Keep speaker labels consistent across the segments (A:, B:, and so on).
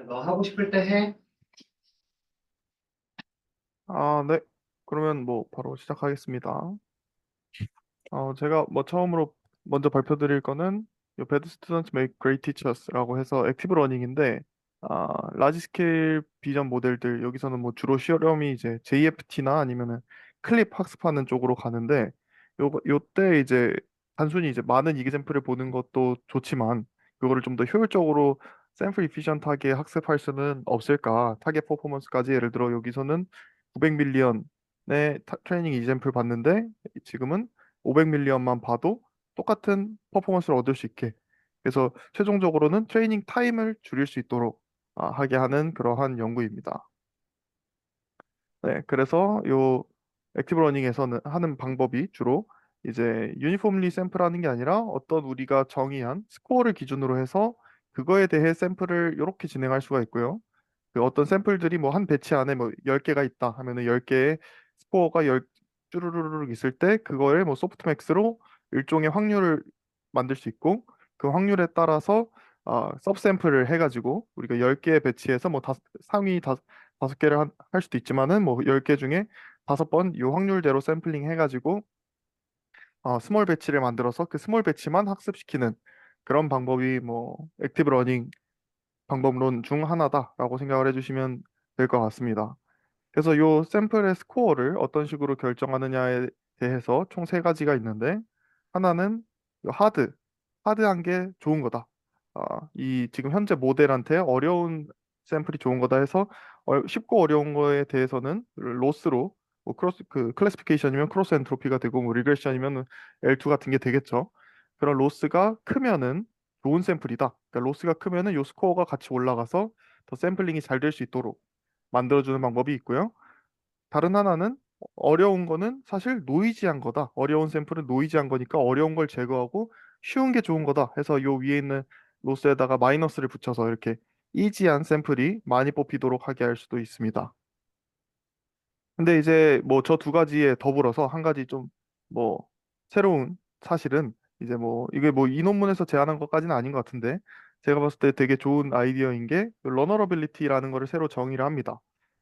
A: 너 하고 싶을 때 해.
B: 네. 그러면 뭐 바로 시작하겠습니다. 제가 뭐 처음으로 먼저 발표드릴 거는 요 Bad Students Make Great Teachers라고 해서 액티브 러닝인데, 라지 스케일 비전 모델들 여기서는 뭐 주로 실험이 이제 JFT나 아니면은 클립 학습하는 쪽으로 가는데, 요때 이제 단순히 이제 많은 이그샘플을 보는 것도 좋지만 그거를 좀 더 효율적으로 샘플 이피션트하게 학습할 수는 없을까? 타겟 퍼포먼스까지 예를 들어 여기서는 900밀리언의 트레이닝 이샘플 봤는데 지금은 500밀리언만 봐도 똑같은 퍼포먼스를 얻을 수 있게, 그래서 최종적으로는 트레이닝 타임을 줄일 수 있도록 하게 하는 그러한 연구입니다. 네, 그래서 요 액티브 러닝에서는 하는 방법이 주로 이제 유니폼리 샘플하는 게 아니라 어떤 우리가 정의한 스코어를 기준으로 해서 그거에 대해 샘플을 이렇게 진행할 수가 있고요. 그 어떤 샘플들이 뭐 한 배치 안에 뭐 10개가 있다 하면은 10개의 스코어가 열 쭈루루룩 있을 때 그거를 뭐 소프트맥스로 일종의 확률을 만들 수 있고, 그 확률에 따라서 서브샘플을 해가지고 우리가 10개 배치해서 뭐 상위 다섯 개를 할 수도 있지만은 뭐 10개 중에 5번 이 확률대로 샘플링 해가지고 스몰 배치를 만들어서 그 스몰 배치만 학습시키는 그런 방법이 뭐 액티브 러닝 방법론 중 하나다라고 생각을 해주시면 될 것 같습니다. 그래서 요 샘플의 스코어를 어떤 식으로 결정하느냐에 대해서 총 세 가지가 있는데, 하나는 요 하드한 게 좋은 거다. 이 지금 현재 모델한테 어려운 샘플이 좋은 거다 해서 쉽고 어려운 거에 대해서는 로스로 뭐 크로스 그 클래시피케이션이면 크로스 엔트로피가 되고 뭐 리그레션이면 L2 같은 게 되겠죠. 그런 로스가 크면은 좋은 샘플이다. 그러니까 로스가 크면은 요 스코어가 같이 올라가서 더 샘플링이 잘 될 수 있도록 만들어주는 방법이 있고요. 다른 하나는 어려운 거는 사실 노이지한 거다. 어려운 샘플은 노이지한 거니까 어려운 걸 제거하고 쉬운 게 좋은 거다 해서 요 위에 있는 로스에다가 마이너스를 붙여서 이렇게 이지한 샘플이 많이 뽑히도록 하게 할 수도 있습니다. 근데 이제 뭐 저 두 가지에 더불어서 한 가지 좀 뭐 새로운 사실은, 이제 뭐 이게 뭐 이 논문에서 제안한 것까지는 아닌 것 같은데 제가 봤을 때 되게 좋은 아이디어인 게 러너러빌리티라는 거를 새로 정의를 합니다.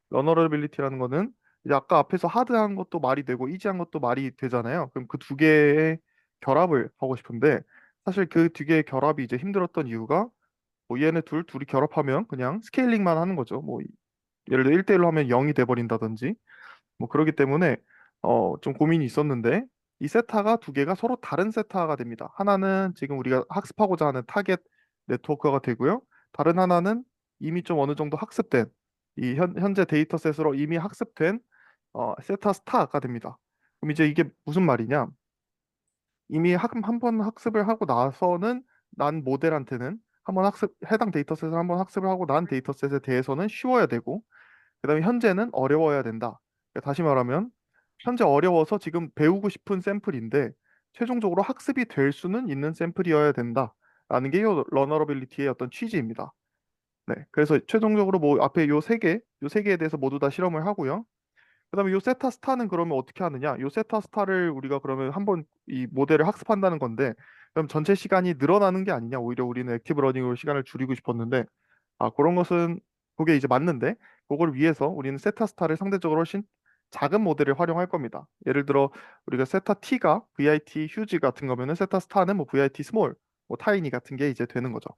B: 러너러빌리티라는 거는 이제 아까 앞에서 하드한 것도 말이 되고 이지한 것도 말이 되잖아요. 그럼 그 두 개의 결합을 하고 싶은데, 사실 그 두 개의 결합이 이제 힘들었던 이유가 뭐 얘네 둘이 결합하면 그냥 스케일링만 하는 거죠. 뭐 예를 들어 1대1로 하면 0이 돼 버린다든지 뭐 그러기 때문에 좀 고민이 있었는데, 이 세타가 두 개가 서로 다른 세타가 됩니다. 하나는 지금 우리가 학습하고자 하는 타겟 네트워크가 되고요. 다른 하나는 이미 좀 어느 정도 학습된 이 현재 데이터셋으로 이미 학습된 세타 스타가 됩니다. 그럼 이제 이게 무슨 말이냐? 이미 한 번 학습을 하고 나서는 난 모델한테는 한번 해당 데이터셋을 한번 학습을 하고 난 데이터셋에 대해서는 쉬워야 되고, 그다음에 현재는 어려워야 된다. 그러니까 다시 말하면 현재 어려워서 지금 배우고 싶은 샘플인데 최종적으로 학습이 될 수는 있는 샘플이어야 된다라는 게 이 러너러빌리티의 어떤 취지입니다. 네, 그래서 최종적으로 뭐 앞에 요 세 개에 대해서 모두 다 실험을 하고요. 그다음에 요 세타 스타는 그러면 어떻게 하느냐? 요 세타 스타를 우리가 그러면 한번 이 모델을 학습한다는 건데, 그럼 전체 시간이 늘어나는 게 아니냐? 오히려 우리는 액티브 러닝으로 시간을 줄이고 싶었는데, 그런 것은 그게 이제 맞는데, 그걸 위해서 우리는 세타 스타를 상대적으로 훨씬 작은 모델을 활용할 겁니다. 예를 들어 우리가 세타 T가 VIT 휴지 같은 거면은 세타 스타는 뭐 VIT 스몰, 뭐 타이니 같은 게 이제 되는 거죠.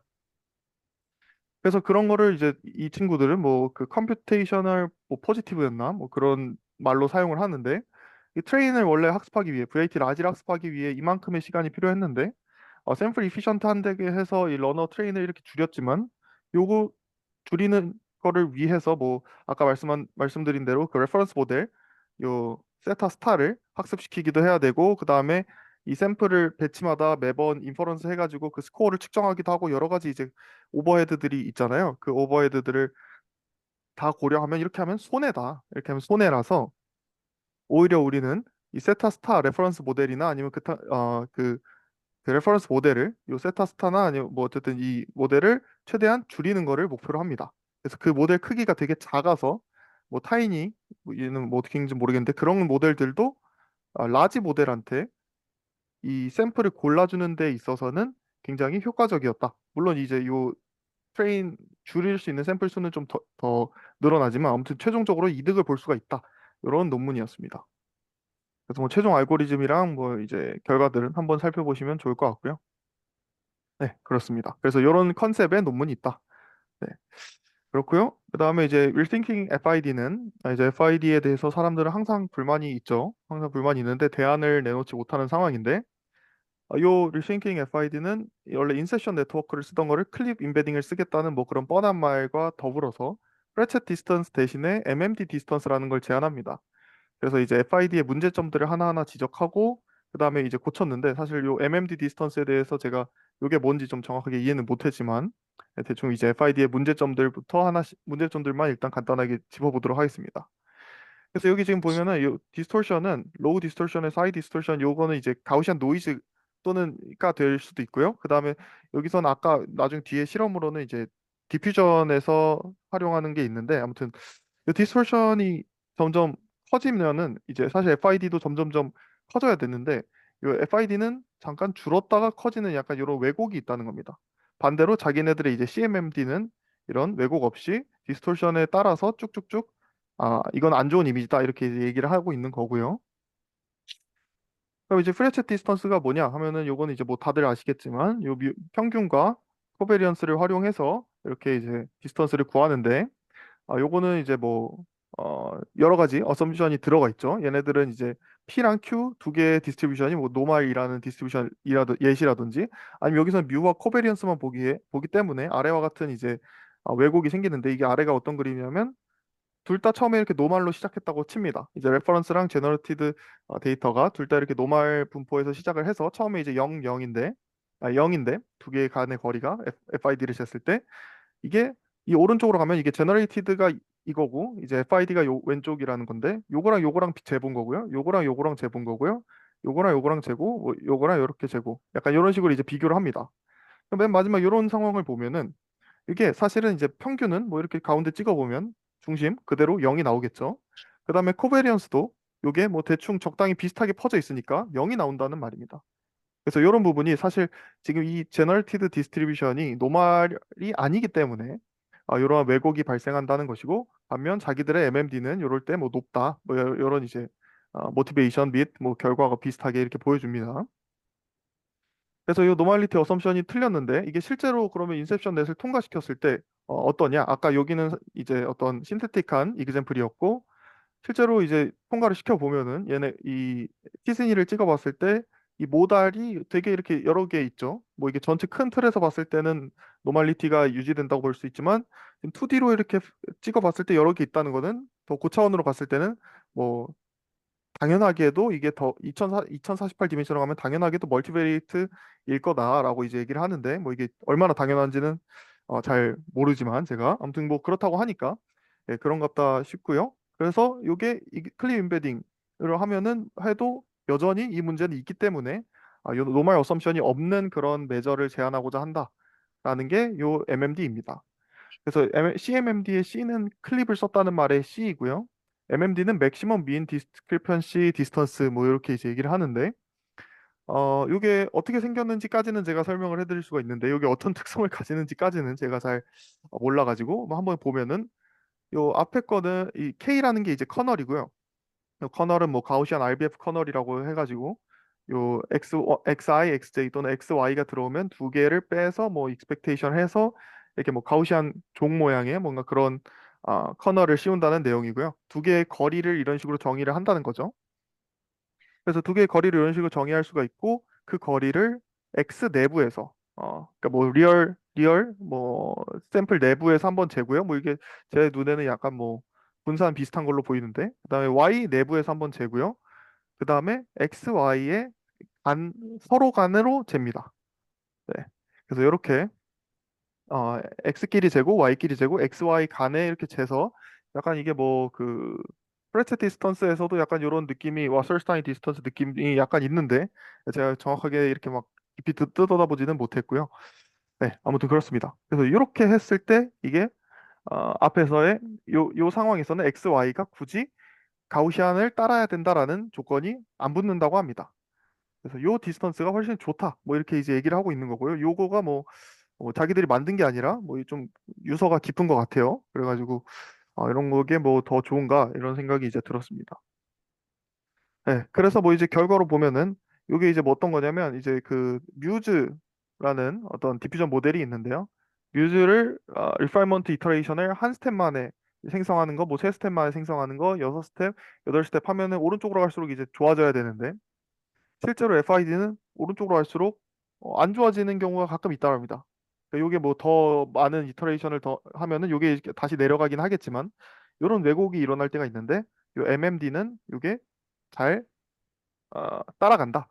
B: 그래서 그런 거를 이제 이 친구들은 뭐 그 컴퓨테이셔널 뭐 포지티브였나 뭐 그런 말로 사용을 하는데, 이 트레인을 원래 학습하기 위해 VIT 라지를 학습하기 위해 이만큼의 시간이 필요했는데 샘플 이피션트 한다고 해서 이 러너 트레인을 이렇게 줄였지만, 요거 줄이는 거를 위해서 뭐 아까 말씀드린 대로 그 레퍼런스 모델 요 세타 스타를 학습시키기도 해야 되고, 그 다음에 이 샘플을 배치마다 매번 인퍼런스 해가지고 그 스코어를 측정하기도 하고 여러 가지 이제 오버헤드들이 있잖아요. 그 오버헤드들을 다 고려하면 이렇게 하면 손해다. 이렇게 하면 손해라서 오히려 우리는 이 세타 스타 레퍼런스 모델이나 아니면 그 레퍼런스 모델을 요 세타 스타나 아니면 뭐 어쨌든 이 모델을 최대한 줄이는 거를 목표로 합니다. 그래서 그 모델 크기가 되게 작아서 뭐 타이니 뭐 얘는 뭐 어떻게 읽는지 모르겠는데 그런 모델들도 라지 모델한테 이 샘플을 골라주는 데 있어서는 굉장히 효과적이었다. 물론 이제 요 트레인 줄일 수 있는 샘플 수는 좀 더 늘어나지만 아무튼 최종적으로 이득을 볼 수가 있다. 이런 논문이었습니다. 그래서 뭐 최종 알고리즘이랑 뭐 이제 결과들은 한번 살펴보시면 좋을 것 같고요. 네, 그렇습니다. 그래서 이런 컨셉의 논문이 있다. 네, 그렇고요. 그다음에 이제 Rethinking FID는 이제 FID에 대해서 사람들은 항상 불만이 있죠. 항상 불만이 있는데 대안을 내놓지 못하는 상황인데 요 Rethinking FID는 원래 인셉션 네트워크를 쓰던 거를 클립 임베딩을 쓰겠다는 뭐 그런 뻔한 말과 더불어서 프레쳇 디스턴스 대신에 MMD 디스턴스라는 걸 제안합니다. 그래서 이제 FID의 문제점들을 하나하나 지적하고 그다음에 이제 고쳤는데 사실 요 MMD 디스턴스에 대해서 제가 요게 뭔지 좀 정확하게 이해는 못했지만 대충 이제 FID의 문제점들부터 하나씩 문제점들만 일단 간단하게 짚어보도록 하겠습니다. 그래서 여기 지금 보면은 이 디스토션은 로우 디스토션에서 하이 디스토션 요거는 이제 가우시안 노이즈 또는가 될 수도 있고요. 그다음에 여기서는 아까 나중 뒤에 실험으로는 이제 디퓨전에서 활용하는 게 있는데 아무튼 이 디스토션이 점점 커지면은 이제 사실 FID도 점점점 커져야 되는데 이 FID는 잠깐 줄었다가 커지는 약간 이런 왜곡이 있다는 겁니다. 반대로 자기네들의 이제 CMMD는 이런 왜곡 없이 디스토션에 따라서 쭉쭉쭉 이건 안 좋은 이미지다 이렇게 이제 얘기를 하고 있는 거고요. 그럼 이제 프레쳇 디스턴스가 뭐냐 하면은 요거는 이제 뭐 다들 아시겠지만 평균과 코베리언스를 활용해서 이렇게 이제 디스턴스를 구하는데 요거는 이제 뭐 여러 가지 어썸션이 들어가 있죠. 얘네들은 이제 P랑 Q 두 개의 디스트리뷰션이 뭐 노말이라는 디스트리뷰션 예시라든지 아니면 여기서는 뮤와 코베리언스만 보기 때문에 아래와 같은 이제 왜곡이 생기는데 이게 아래가 어떤 그림이냐면 둘 다 처음에 이렇게 노말로 시작했다고 칩니다. 이제 레퍼런스랑 제너러티드 데이터가 둘 다 이렇게 노말 분포에서 시작을 해서 처음에 이제 0, 0인데 0인데 두 개 간의 거리가 FID를 쟀을 때 이게 이 오른쪽으로 가면 이게 제너레이티드가 이거고 이제 FID가 요 왼쪽이라는 건데 요거랑 재본 거고요. 요거랑 재본 거고요. 요거랑 재고 뭐 요거랑 요렇게 재고 약간 이런 식으로 이제 비교를 합니다. 그럼 맨 마지막 이런 상황을 보면은 이게 사실은 이제 평균은 뭐 이렇게 가운데 찍어보면 중심 그대로 0이 나오겠죠. 그 다음에 코베리언스도 요게 뭐 대충 적당히 비슷하게 퍼져 있으니까 0이 나온다는 말입니다. 그래서 이런 부분이 사실 지금 이 제너레티드 디스트리뷰션이 노말이 아니기 때문에 이러한 왜곡이 발생한다는 것이고 반면 자기들의 MMD는 이럴 때 뭐 높다 뭐 이런 이제 모티베이션 및 뭐 결과가 비슷하게 이렇게 보여줍니다. 그래서 이 노멀리티 어썸션이 틀렸는데 이게 실제로 그러면 인셉션 넷을 통과시켰을 때 어떠냐? 아까 여기는 이제 어떤 신테틱한 이그젬플이었고 실제로 이제 통과를 시켜 보면은 얘네 이 티스니를 찍어봤을 때 이 모달이 되게 이렇게 여러 개 있죠. 뭐 이게 전체 큰 틀에서 봤을 때는 노멀리티가 유지된다고 볼 수 있지만 2D로 이렇게 찍어봤을 때 여러 개 있다는 거는 더 고차원으로 봤을 때는 뭐 당연하게도 이게 더 2048 디멘션으로 가면 당연하게도 멀티베리에이트일 거다라고 이제 얘기를 하는데 뭐 이게 얼마나 당연한지는 잘 모르지만 제가 아무튼 뭐 그렇다고 하니까 그런갑다 싶고요. 그래서 이게 클립 임베딩으로 하면은 해도 여전히 이 문제는 있기 때문에 요 노말 어썸션이 없는 그런 메저를 제안하고자 한다라는 게 요 MMD입니다. 그래서 CMMD의 C는 클립을 썼다는 말의 C이고요. MMD는 맥시멈 민 디스크리펀시 디스턴스 뭐 이렇게 이제 얘기를 하는데 이게 어떻게 생겼는지까지는 제가 설명을 해드릴 수가 있는데 이게 어떤 특성을 가지는지까지는 제가 잘 몰라가지고 뭐 한번 보면은 요 앞에 거는 이 K라는 게 이제 커널이고요. 요 커널은 뭐 가우시안 RBF 커널이라고 해가지고 요 XI, XJ 또는 XY가 들어오면 두 개를 빼서 뭐 익스펙테이션 해서 이렇게 뭐 가우시안 종 모양의 뭔가 그런 커널을 씌운다는 내용이고요. 두 개의 거리를 이런 식으로 정의를 한다는 거죠. 그래서 두 개의 거리를 이런 식으로 정의할 수가 있고 그 거리를 X 내부에서 그러니까 뭐 리얼 뭐 샘플 내부에서 한번 재고요. 뭐 이게 제 눈에는 약간 뭐 분산 비슷한 걸로 보이는데 그다음에 Y 내부에서 한번 재고요. 그다음에 X, Y의 서로 간으로 잽니다. 네. 그래서 이렇게 X끼리 재고 Y끼리 재고 XY 간에 이렇게 재서 약간 이게 뭐 그 프레체 디스턴스에서도 약간 이런 느낌이 와설스타인 디스턴스 느낌이 약간 있는데 제가 정확하게 이렇게 막 깊이 뜯어다보지는 못했고요. 네, 아무튼 그렇습니다. 그래서 이렇게 했을 때 이게 앞에서의 요 상황에서는 XY가 굳이 가우시안을 따라야 된다라는 조건이 안 붙는다고 합니다. 그래서 요 디스턴스가 훨씬 좋다. 뭐 이렇게 이제 얘기를 하고 있는 거고요. 요거가 뭐 자기들이 만든 게 아니라 뭐 좀 유서가 깊은 것 같아요. 그래가지고 이런 거게 뭐 더 좋은가 이런 생각이 이제 들었습니다. 네, 그래서 뭐 이제 결과로 보면은 이게 이제 뭐 어떤 거냐면 이제 그 뮤즈라는 어떤 디퓨전 모델이 있는데요. 뮤즈를 리파이먼트 이터레이션을 한 스텝 만에 생성하는 거, 뭐 세 스텝 만에 생성하는 거, 여섯 스텝, 여덟 스텝 하면은 오른쪽으로 갈수록 이제 좋아져야 되는데 실제로 FID는 오른쪽으로 갈수록 안 좋아지는 경우가 가끔 있다고 합니다. 그러니까 이게 뭐 더 많은 이터레이션을 더 하면은 이게 이렇게 다시 내려가긴 하겠지만 이런 왜곡이 일어날 때가 있는데 이 MMD는 이게 잘 따라간다.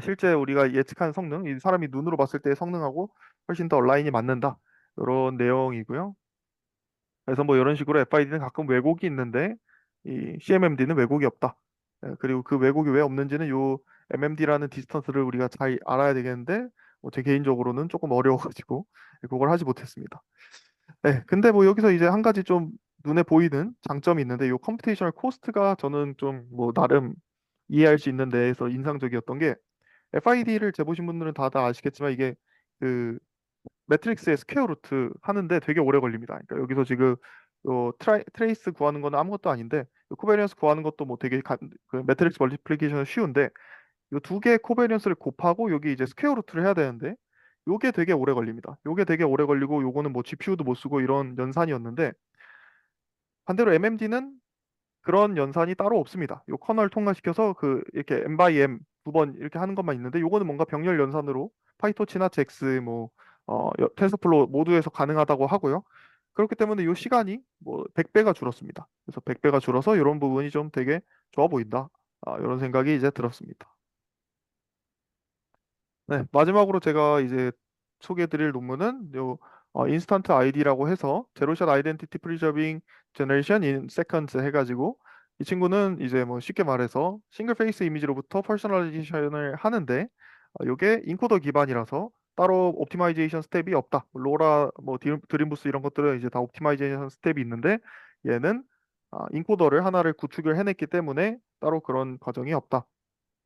B: 실제 우리가 예측한 성능, 이 사람이 눈으로 봤을 때의 성능하고 훨씬 더 라인이 맞는다. 이런 내용이고요. 그래서 뭐 이런 식으로 FID는 가끔 왜곡이 있는데 이 CMMD는 왜곡이 없다. 그리고 그 왜곡이 왜 없는지는 요 MMD라는 디스턴스를 우리가 잘 알아야 되겠는데 제 개인적으로는 조금 어려워가지고 그걸 하지 못했습니다. 네, 근데 뭐 여기서 이제 한 가지 좀 눈에 보이는 장점이 있는데 요 컴퓨테이셔널 코스트가 저는 좀 뭐 나름 이해할 수 있는 데에서 인상적이었던 게 FID를 재보신 분들은 다들 아시겠지만 이게 그 매트릭스의 스퀘어 루트 하는데 되게 오래 걸립니다. 그러니까 여기서 지금 트레이스 구하는 건 아무것도 아닌데 코베리언스 구하는 것도 뭐 되게 그 매트릭스 멀티플리케이션은 쉬운데 이 두 개의 코베리언스를 곱하고 여기 이제 스퀘어 루트를 해야 되는데 요게 되게 오래 걸립니다. 요게 되게 오래 걸리고 요거는 뭐 GPU도 못 쓰고 이런 연산이었는데 반대로 MMD는 그런 연산이 따로 없습니다. 요 커널 통과시켜서 그 이렇게 M by M 두 번 이렇게 하는 것만 있는데 요거는 뭔가 병렬 연산으로 파이토치나 잭스 뭐 텐서플로 모두에서 가능하다고 하고요. 그렇기 때문에 요 시간이 뭐 100배가 줄었습니다. 그래서 100배가 줄어서 이런 부분이 좀 되게 좋아 보인다. 이런 생각이 이제 들었습니다. 네, 마지막으로 제가 이제 소개해드릴 논문은 요 인스턴트 아이디라고 해서 제로샷 아이덴티티 프리저빙 제너레이션 인 세컨즈 해가지고 이 친구는 이제 뭐 쉽게 말해서 싱글 페이스 이미지로부터 퍼스널라이제이션을 하는데 요게 인코더 기반이라서 따로 옵티마이제이션 스텝이 없다. 로라 뭐 드림부스 이런 것들은 이제 다 옵티마이제이션 스텝이 있는데 얘는 인코더를 하나를 구축을 해냈기 때문에 따로 그런 과정이 없다.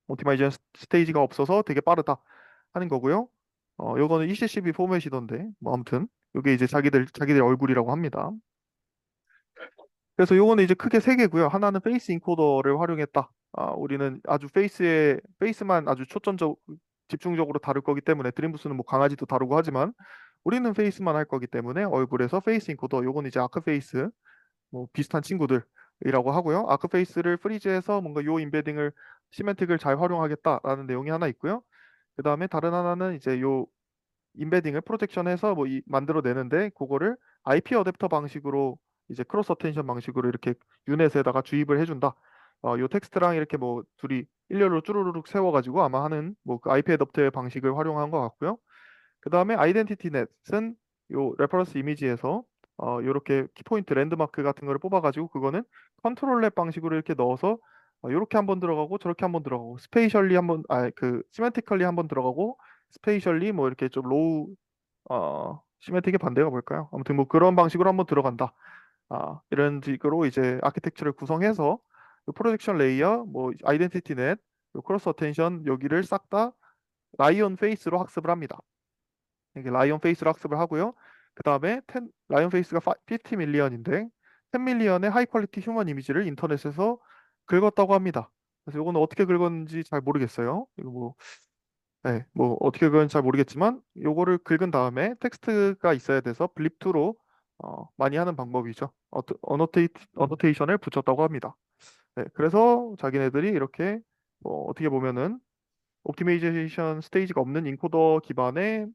B: 옵티마이제이션 스테이지가 없어서 되게 빠르다 하는 거고요. 요거는 ECCB 포맷이던데 뭐 아무튼 요게 이제 자기들 얼굴이라고 합니다. 그래서 요거는 이제 크게 세 개고요. 하나는 페이스 인코더를 활용했다. 우리는 아주 페이스만 아주 집중적으로 다룰 거기 때문에 드림부스는 뭐 강아지도 다루고 하지만 우리는 페이스만 할 거기 때문에 얼굴에서 페이스 인코더 요건 이제 아크 페이스 뭐 비슷한 친구들이라고 하고요. 아크 페이스를 프리즈해서 뭔가 요 임베딩을 시멘틱을 잘 활용하겠다라는 내용이 하나 있고요. 그 다음에 다른 하나는 이제 요 임베딩을 프로젝션해서 뭐 만들어내는데 그거를 IP 어댑터 방식으로 이제 크로스 어텐션 방식으로 이렇게 유넷에다가 주입을 해준다. 요 텍스트랑 이렇게 뭐 둘이 일렬로 쭈루루룩 세워가지고 아마 하는 뭐그 IP 어댑터의 방식을 활용한 것 같고요. 그 다음에 아이덴티티 넷은 요 레퍼런스 이미지에서 요렇게 키포인트 랜드마크 같은 거를 뽑아가지고 그거는 컨트롤 랩 방식으로 이렇게 넣어서 요렇게 한번 들어가고 저렇게 한번 들어가고 스페이셜리 한번 그 시멘티컬리 한번 들어가고 스페이셜리 뭐 이렇게 좀 로우 시멘틱의 반대가 뭘까요? 아무튼 뭐 그런 방식으로 한번 들어간다. 이런 식으로 이제 아키텍처를 구성해서 요 프로젝션 레이어, 뭐 아이덴티티 넷, 요 크로스 어텐션 여기를 싹 다 라이온 페이스로 학습을 합니다. 이게 라이온 페이스로 학습을 하고요. 그 다음에 라이온 페이스가 50 밀리언인데 10 밀리언의 하이 퀄리티 휴먼 이미지를 인터넷에서 긁었다고 합니다. 그래서 이거는 어떻게 긁었는지 잘 모르겠어요. 이거 뭐, 네, 뭐 어떻게 긁었는지 잘 모르겠지만 요거를 긁은 다음에 텍스트가 있어야 돼서 블립2로 많이 하는 방법이죠. 어노테이션을 붙였다고 합니다. 네, 그래서 자기네들이 이렇게 뭐 어떻게 보면은 옵티마이제이션 스테이지가 없는 인코더 기반의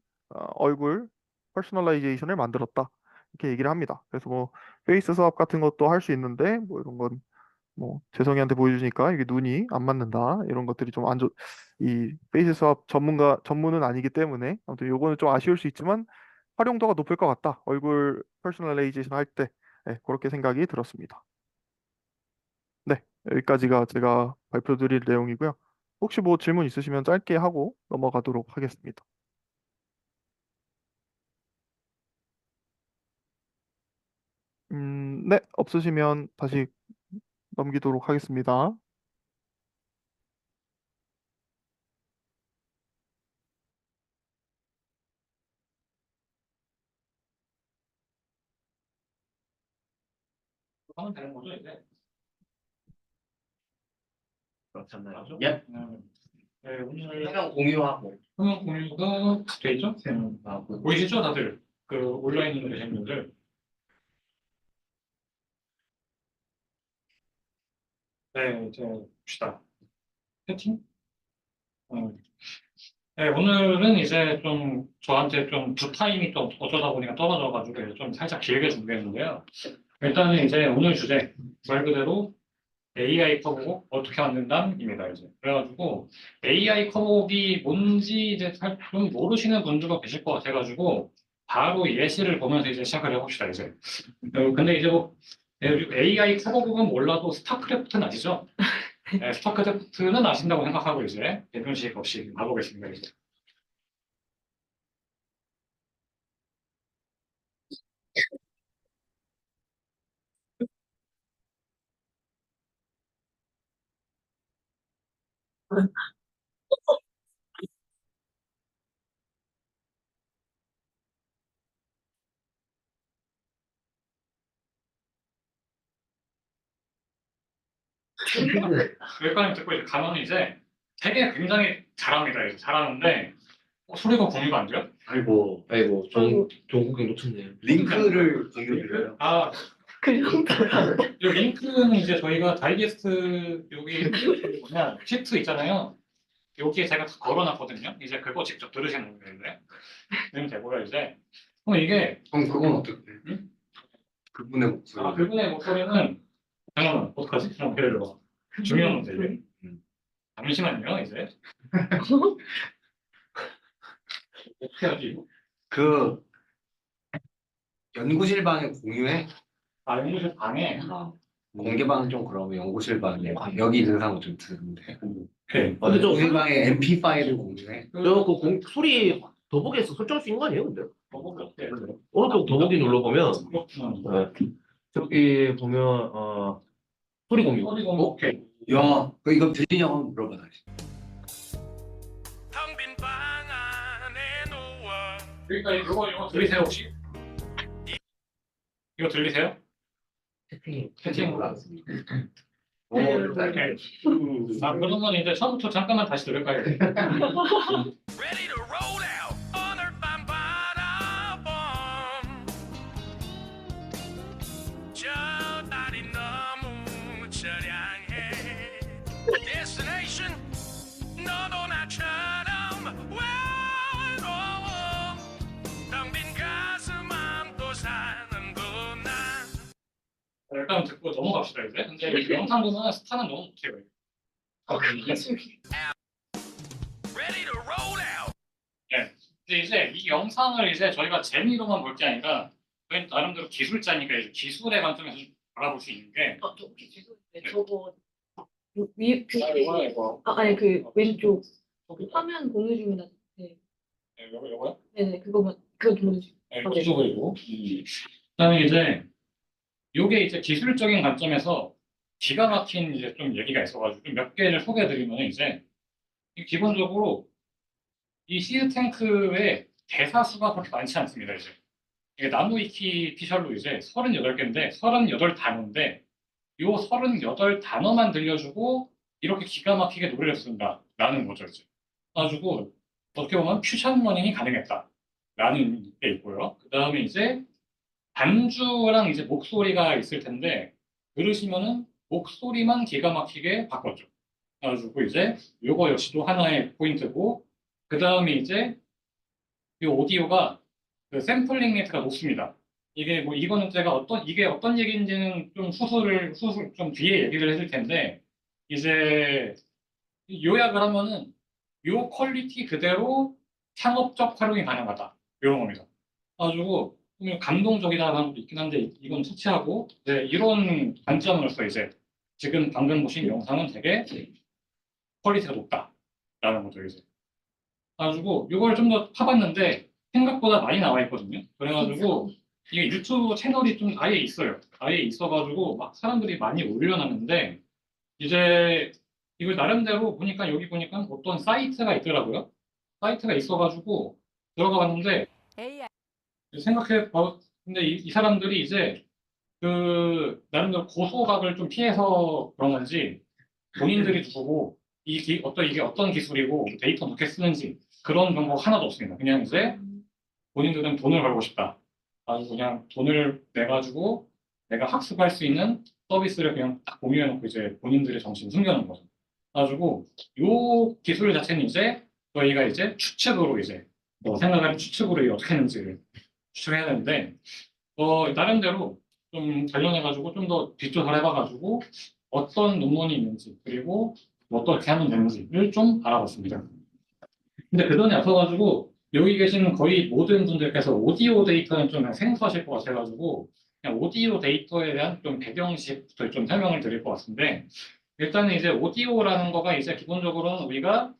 B: 얼굴 퍼스널라이제이션을 만들었다. 이렇게 얘기를 합니다. 그래서 뭐 페이스 수업 같은 것도 할 수 있는데 뭐 이런 건 뭐 재성이한테 보여주니까 이게 눈이 안 맞는다. 이런 것들이 좀 안 좋. 이 페이스 수업 전문은 아니기 때문에 아무튼 요거는 좀 아쉬울 수 있지만 활용도가 높을 것 같다. 얼굴 퍼스널라이제이션 할 때. 네, 그렇게 생각이 들었습니다. 네, 여기까지가 제가 발표드릴 내용이고요. 혹시 뭐 질문 있으시면 짧게 하고 넘어가도록 하겠습니다. 네, 없으시면 다시 넘기도록 하겠습니다.
A: 하면 되는 거죠, 이제.
C: 그렇잖아요.
A: 맞죠?
C: 예.
A: 네, 오늘
C: 화면 공유하고.
A: 화면 공유가 돼 있죠? 보이시죠, 다들? 그 온라인으로 되신 분들. 네, 이제 봅시다. 채팅? 네, 오늘은 이제 좀 저한테 좀 두 타임이 또 어쩌다 보니까 떨어져가지고 좀 살짝 길게 준비했는데요. 일단은 이제 오늘 주제 말 그대로 AI 커버곡 어떻게 만든다입니다. 이제 그래가지고 AI 커버곡이 뭔지 이제 잘 좀 모르시는 분들도 계실 것 같아가지고 바로 예시를 보면서 이제 시작을 해봅시다. 이제 근데 이제 뭐 AI 커버곡은 몰라도 스타크래프트는 아시죠? 네, 스타크래프트는 아신다고 생각하고 이제 대표식 없이 가보겠습니다. 이제. 여기까지 듣고 이제 가면 이제 되게 굉장히 잘합니다. 이제 잘하는데 소리가 공유가 안 돼요?
C: 아이고 종국이 놓쳤네요. 링크를 공유드려요.
A: 아,
D: 그 정도야.
A: 이 링크는 이제 저희가 다이제스트 여기 뭐냐 시트 있잖아요. 여기에 제가 다 걸어놨거든요. 이제 그거 직접 들으시는 건데 되면 되고요. 이제 그럼 이게
C: 그럼 그건 어떻게 돼?
A: 응?
C: 그분의 목소리.
A: 그분의 목소리는 잠깐만 어떡하지? 그럼 기다려봐. 중요한 문제예요. 잠시만요. 이제 어떻게 하지 이거?
C: 그 연구실 방에 공유해.
A: 아 연구실 방에
C: 공개방은 좀 그러면 연구실 방에 여기 있는 사람 좀 듣는데.
A: 오케이.
C: 근데 저 연구실 방에 MP 파일을 공유해.
E: 소리 더보기에서 설정할 수 있는 거 아니에요, 근데?
A: 버벅이 어떻게 해야 돼요?
E: 오른쪽 더보기 눌러보면
A: 그렇구나.
E: 저기 보면 소리 공유.
A: 소리 공유 오케이.
C: 야, 그 이거 들리냐고 한번 물어봐 다시.
A: 그러니까 이거 들리세요 혹시? 이거 들리세요? 채팅
E: 올라왔습니다.
C: 오,
A: 오케이. 아 그러면 이제 처음부터 잠깐만 다시 들을까요?
F: Ready to roll out. 오늘 밤 바라봄. 저 달이 너무 처량해. Destination 너도 나처럼 외로워. 텅 빈 가슴 안고 사는구나.
A: 일단 듣고 넘어갑시다 이제. 근데 이 영상 보면 스타는 너무 못해요.
F: Ready to roll out.
A: 근데 이제 이 영상을 이제 저희가 재미로만 볼 게 아니라 저희 나름대로 기술자니까 이제 기술의 관점에서 좀 알아볼 수 있는 게
D: 저 혹시 죄송한데 저거 위에
A: 이거
D: 아니 그 왼쪽 화면 공유 중이나 네.
A: 요거요?
D: 네네 그거 좀 보여주세요.
A: 네, 이쪽으로. 그다음에 이제 요게 이제 기술적인 관점에서 기가 막힌 이제 좀 얘기가 있어가지고 몇 개를 소개해드리면 이제 기본적으로 이 시드탱크의 대사 수가 그렇게 많지 않습니다. 이제 이게 나무위키 피셜로 이제 38개인데 38단어인데 요 38단어만 들려주고 이렇게 기가 막히게 노래를 쓴다라는 거죠. 이제 그래가지고 어떻게 보면 퓨전 러닝이 가능했다라는 게 있고요. 그 다음에 이제 반주랑 이제 목소리가 있을 텐데 들으시면은 목소리만 기가 막히게 바꿨죠. 그래가지고 이제 요거 역시도 하나의 포인트고 그 다음에 이제 이 오디오가 그 샘플링 레이트가 높습니다. 이게 뭐 이거는 제가 이게 어떤 얘기인지는 좀 수술 좀 뒤에 얘기를 해줄 텐데 이제 요약을 하면은 요 퀄리티 그대로 상업적 활용이 가능하다 이런 겁니다. 가지고 좀 감동적이다라는 것도 있긴 한데 이건 터치하고 이제 이런 관점으로서 이제 지금 방금 보신 영상은 되게 퀄리티가 높다라는 거죠 이제. 가지고 이걸 좀 더 파봤는데 생각보다 많이 나와 있거든요. 그래가지고 이게 유튜브 채널이 좀 아예 있어요. 아예 있어가지고 막 사람들이 많이 올려놨는데 이제 이걸 나름대로 보니까 여기 보니까 어떤 사이트가 있더라고요. 사이트가 있어가지고 들어가 봤는데 생각해 봐. 근데 이 사람들이 이제 나름대로 고소각을 좀 피해서 그런 건지 본인들이 두고 이게 어떤 기술이고 데이터 어떻게 쓰는지 그런 정보 하나도 없습니다. 그냥 이제 본인들은 돈을 벌고 싶다. 아주 그냥 돈을 내가지고 내가 학습할 수 있는 서비스를 그냥 딱 공유해놓고 이제 본인들의 정신을 숨겨놓은 거죠. 그래가지고 요 기술 자체는 이제 저희가 이제 추측으로 이제 생각하는 추측으로 이게 어떻게 했는지를 추측해야 되는데 나름대로 좀 관련해가지고 좀 더 뒷조사를 해봐가지고 어떤 논문이 있는지 그리고 어떻게 하면 되는지를 좀 알아봤습니다. 근데 그 전에 앞서가지고 여기 계시는 거의 모든 분들께서 오디오 데이터는 좀 생소하실 것 같아가지고 그냥 오디오 데이터에 대한 좀 배경식부터 좀 설명을 드릴 것 같은데 일단은 이제 오디오라는 거가 이제 기본적으로는 우리가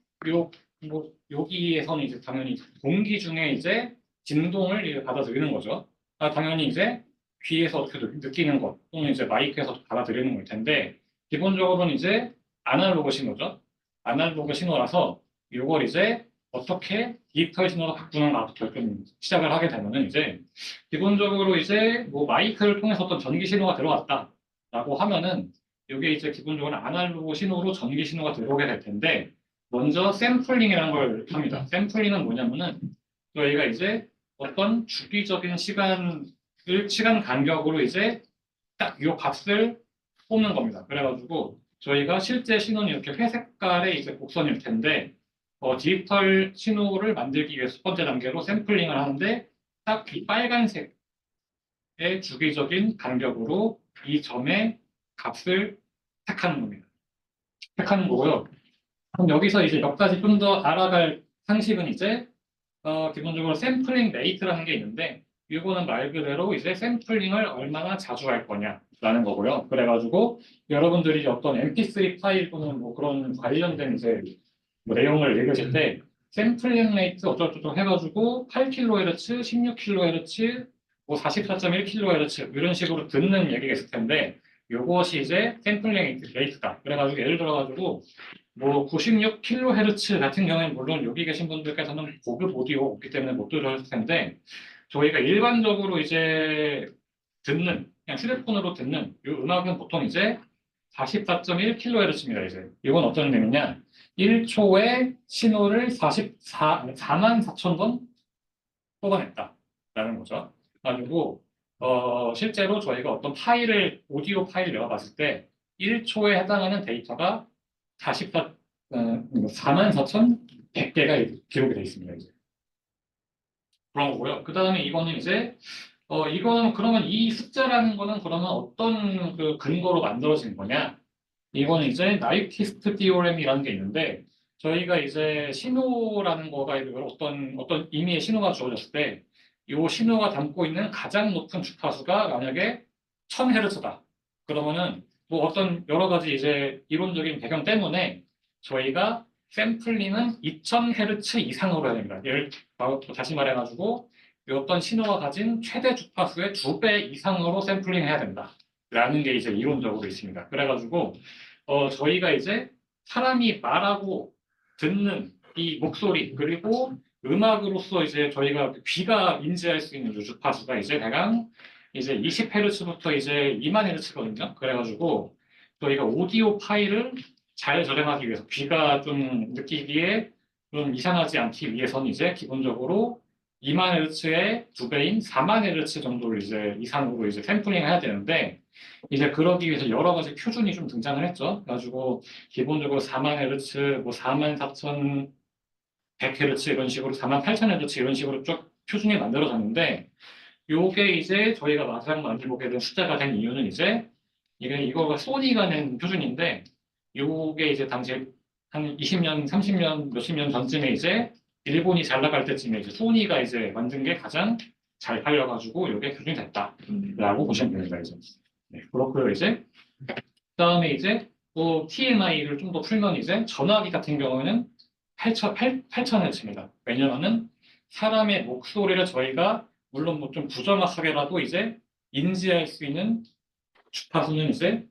A: 여기에서는 이제 당연히 공기 중에 이제 진동을 이제 받아들이는 거죠. 당연히 이제 귀에서 어떻게 느끼는 것 또는 이제 마이크에서 받아들이는 걸 텐데 기본적으로는 이제 아날로그 신호죠. 아날로그 신호라서 이걸 이제 어떻게 디지털 신호로 바꾸는가부터 좀 시작을 하게 되면은 이제 기본적으로 이제 뭐 마이크를 통해서 어떤 전기 신호가 들어왔다라고 하면은 이게 이제 기본적으로 아날로그 신호로 전기 신호가 들어오게 될 텐데 먼저 샘플링이라는 걸 합니다. 샘플링은 뭐냐면은 저희가 이제 어떤 주기적인 시간 간격으로 이제 딱 이 값을 뽑는 겁니다. 그래가지고 저희가 실제 신호는 이렇게 회색깔의 이제 곡선일 텐데 디지털 신호를 만들기 위해 첫 번째 단계로 샘플링을 하는데 딱 이 빨간색의 주기적인 간격으로 이 점의 값을 택하는 겁니다. 택하는 거고요. 그럼 여기서 이제 몇 가지 좀 더 알아갈 상식은 이제 기본적으로 샘플링 레이트라는 게 있는데 이거는 말 그대로 이제 샘플링을 얼마나 자주 할 거냐라는 거고요. 그래가지고 여러분들이 어떤 MP3 파일 또는 뭐 그런 관련된 이제 뭐 내용을 읽으실 때 샘플링 레이트 어쩌고저쩌고 해가지고 8kHz, 16kHz, 뭐 44.1kHz 이런 식으로 듣는 얘기가 있을 텐데 이것이 이제 샘플링 레이트다. 그래가지고 예를 들어가지고 뭐 96kHz 같은 경우에는 물론 여기 계신 분들께서는 고급 오디오 없기 때문에 못 들으실 텐데 저희가 일반적으로 이제 듣는 그냥 휴대폰으로 듣는 이 음악은 보통 이제 44.1kHz입니다. 이제 이건 어떤 의미냐? 1초에 신호를 44,000번 뽑아냈다라는 거죠. 그리고 실제로 저희가 어떤 오디오 파일을 열어봤을 때 1초에 해당하는 데이터가 44,100개가 기록이 되어 있습니다. 이제. 그런 거고요. 그 다음에 이거는 이제 이거는 그러면 이 숫자라는 거는 그러면 어떤 그 근거로 만들어진 거냐? 이거는 이제 나이키스트 디오렘이라는 게 있는데 저희가 이제 신호라는 거가 어떤 의미의 신호가 주어졌을 때 이 신호가 담고 있는 가장 높은 주파수가 만약에 1000Hz다. 그러면은 뭐 어떤 여러 가지 이제 이론적인 배경 때문에 저희가 샘플링은 2000Hz 이상으로 해야 됩니다. 다시 말해가지고 어떤 신호가 가진 최대 주파수의 2배 이상으로 샘플링 해야 된다. 라는 게 이제 이론적으로 있습니다. 그래가지고 저희가 이제 사람이 말하고 듣는 이 목소리 그리고 음악으로서 이제 저희가 귀가 인지할 수 있는 주파수가 이제 대강 이제 20Hz부터 이제 2만 Hz거든요. 그래가지고 저희가 오디오 파일을 잘 저장하기 위해서 귀가 좀 느끼기에 좀 이상하지 않기 위해서는 이제 기본적으로 2만 Hz의 2배인 4만 Hz 정도를 이제 이상으로 이제 샘플링 해야 되는데 이제 그러기 위해서 여러 가지 표준이 좀 등장을 했죠. 그래가지고 기본적으로 4만 Hz, 뭐 44,100Hz 이런 식으로 48,000Hz 이런 식으로 쭉 표준이 만들어졌는데 요게 이제 저희가 마지막 만들게 된 숫자가 된 이유는 이제 이거가 소니가 낸 표준인데 요게 이제 당시에 한 20년, 30년, 몇십 년 전쯤에 이제 일본이 잘 나갈 때쯤에 이제 소니가 이제 만든 게 가장 잘 팔려가지고 요게 표준이 됐다라고 보시면 됩니다. 이제. 네, 그렇고요. 이제 그다음에 이제 또 TMI를 좀 더 풀면 이제 전화기 같은 경우에는 8,000Hz입니다. 왜냐면은 사람의 목소리를 저희가 물론 뭐 좀 부정확하게라도 이제 인지할 수 있는 주파수는 이제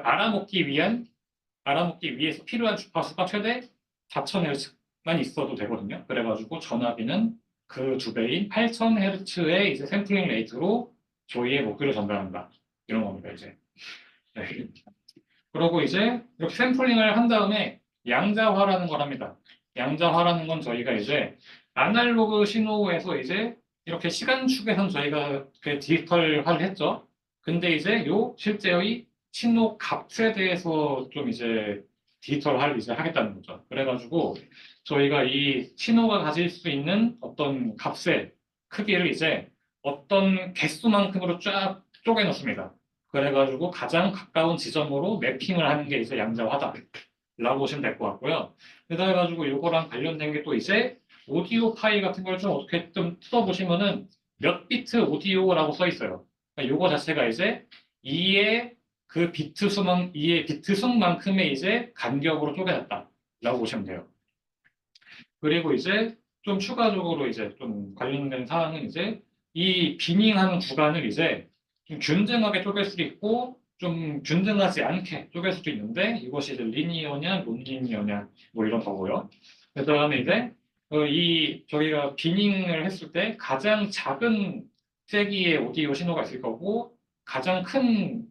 A: 알아먹기 위해서 필요한 주파수가 최대 4,000Hz만 있어도 되거든요. 그래가지고 전화기는 그 2배인 8,000Hz의 이제 샘플링 레이트로 저희의 목표를 전달한다. 이런 겁니다, 이제. 네. 그러고 이제 이렇게 샘플링을 한 다음에 양자화라는 걸 합니다. 양자화라는 건 저희가 이제 아날로그 신호에서 이제 이렇게 시간축에선 저희가 그 디지털화를 했죠. 근데 이제 요 실제의 신호 값에 대해서 좀 이제 디지털화를 이제 하겠다는 거죠. 그래가지고 저희가 이 신호가 가질 수 있는 어떤 값의 크기를 이제 어떤 개수만큼으로 쫙 쪼개 놓습니다. 그래가지고 가장 가까운 지점으로 매핑을 하는 게 이제 양자화다라고 보시면 될 것 같고요. 그래가지고 이거랑 관련된 게 또 이제 오디오 파일 같은 걸 좀 어떻게 좀 뜯어보시면은 몇 비트 오디오라고 써 있어요. 그러니까 요거 자체가 이제 2의 그 비트 수만 2의 비트 수만큼의 이제 간격으로 쪼개졌다라고 보시면 돼요. 그리고 이제 좀 추가적으로 이제 좀 관련된 사항은 이제 이 비닝하는 구간을 이제 좀 균등하게 쪼갤 수도 있고 좀 균등하지 않게 쪼갤 수도 있는데 이것이 이제 리니어냐 논리니어냐 뭐 이런 거고요. 그다음에 이제 이 저희가 비닝을 했을 때 가장 작은 세기의 오디오 신호가 있을 거고 가장 큰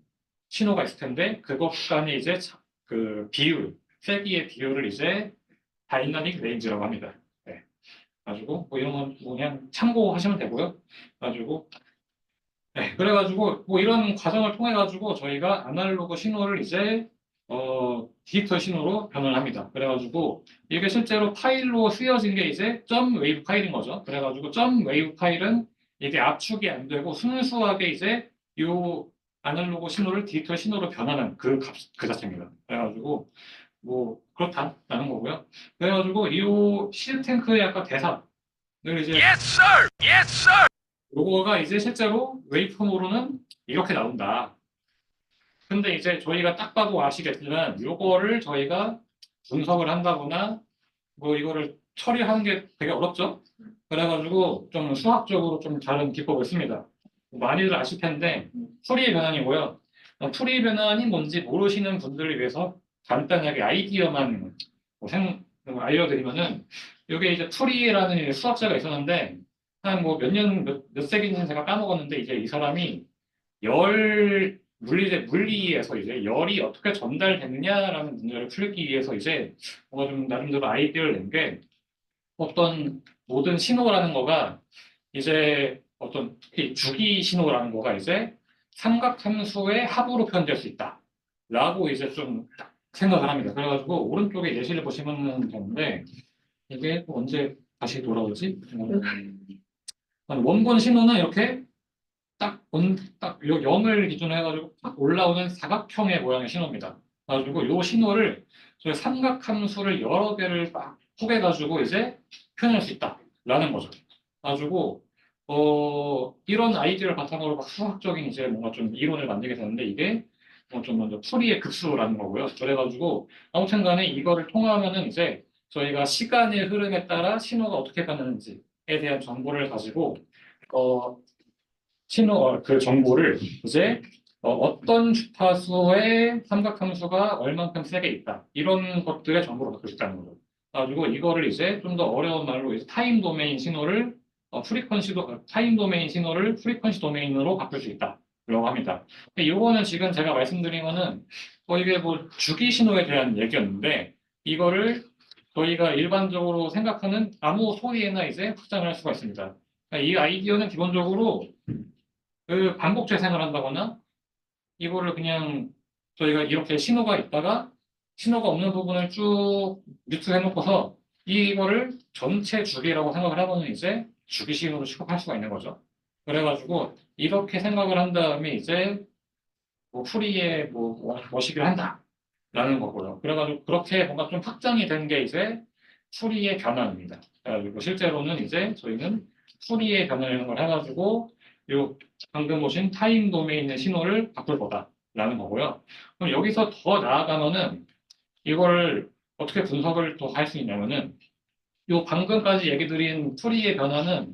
A: 신호가 있을 텐데 그것 간의 이제 그 비율 세기의 비율을 이제 다이나믹 레인지라고 합니다. 네. 가지고 뭐 이런 건 뭐 그냥 참고하시면 되고요. 가지고 네, 그래가지고 뭐 이런 과정을 통해 가지고 저희가 아날로그 신호를 이제 디지털 신호로 변환을 합니다. 그래가지고 이게 실제로 파일로 쓰여진 게 이제 점 웨이브 파일인 거죠. 그래가지고 점 웨이브 파일은 이게 압축이 안 되고 순수하게 이제 이 아날로그 신호를 디지털 신호로 변하는 그 값, 그 자체입니다. 그래가지고 뭐 그렇다라는 거고요. 그래가지고 이 시스탱크의 아까 대사를 이제
F: Yes, sir. Yes, sir.
A: 요거가 이제 실제로 웨이브폼으로는 이렇게 나온다. 근데 이제 저희가 딱 봐도 아시겠지만 요거를 저희가 분석을 한다거나 뭐 이거를 처리하는 게 되게 어렵죠. 그래가지고 좀 수학적으로 좀 다른 기법을 씁니다. 많이들 아실 텐데 푸리의 변환이고요. 푸리의 변환이 뭔지 모르시는 분들을 위해서 간단하게 아이디어만 뭐 알려드리면은 이게 이제 푸리라는 수학자가 있었는데 한 뭐 몇 세기인지 제가 까먹었는데 이제 이 사람이 물리에서 이제 열이 어떻게 전달되느냐라는 문제를 풀기 위해서 이제 뭔가 좀 나름대로 아이디어를 낸 게 어떤 모든 신호라는 거가 이제 어떤 특히 주기 신호라는 거가 이제 삼각함수의 합으로 표현될 수 있다라고 이제 좀 생각을 합니다. 그래가지고 오른쪽에 예시를 보시면 되는데 이게 또 언제 다시 돌아오지? 원본 신호는 이렇게 딱 0을 기준으로 해가지고 딱 올라오는 사각형의 모양의 신호입니다. 그래가지고 이 신호를 저희 삼각함수를 여러 개를 막 쪼개가지고 이제 표현할 수 있다라는 거죠. 그래가지고 이런 아이디어를 바탕으로 막 수학적인 이제 뭔가 좀 이론을 만들게 되는데 이게 좀 먼저 푸리의 급수라는 거고요. 그래가지고 아무튼간에 이거를 통하면은 이제 저희가 시간의 흐름에 따라 신호가 어떻게 변하는지에 대한 정보를 가지고 그 정보를 이제 어떤 주파수의 삼각함수가 얼만큼 세게 있다 이런 것들의 정보로 바꿀 수 있다는 거죠. 가지고 이거를 이제 좀 더 어려운 말로 이제 타임 도메인 신호를 타임 도메인 신호를 프리퀀시 도메인으로 바꿀 수 있다라고 합니다. 이거는 지금 제가 말씀드린 거는 이게 뭐 주기 신호에 대한 얘기였는데 이거를 저희가 일반적으로 생각하는 아무 소리에나 이제 확장을 할 수가 있습니다. 이 아이디어는 기본적으로 그 반복 재생을 한다거나 이거를 그냥 저희가 이렇게 신호가 있다가 신호가 없는 부분을 쭉 뮤트해 놓고서 이거를 전체 주기라고 생각을 하고는 이제 주기 신호로 취급할 수가 있는 거죠. 그래가지고 이렇게 생각을 한 다음에 이제 뭐 풀이에 뭐 뭐식을 한다라는 거고요. 그래가지고 그렇게 뭔가 좀 확장이 된 게 이제 풀이의 변환입니다. 그래가지고 실제로는 이제 저희는 풀이의 변환이라는 걸 해가지고 요 방금 보신 타임 도메인의 신호를 바꿀 거다라는 거고요. 그럼 여기서 더 나아가면은 이걸 어떻게 분석을 또 할 수 있냐면은 요 방금까지 얘기 드린 풀이의 변화는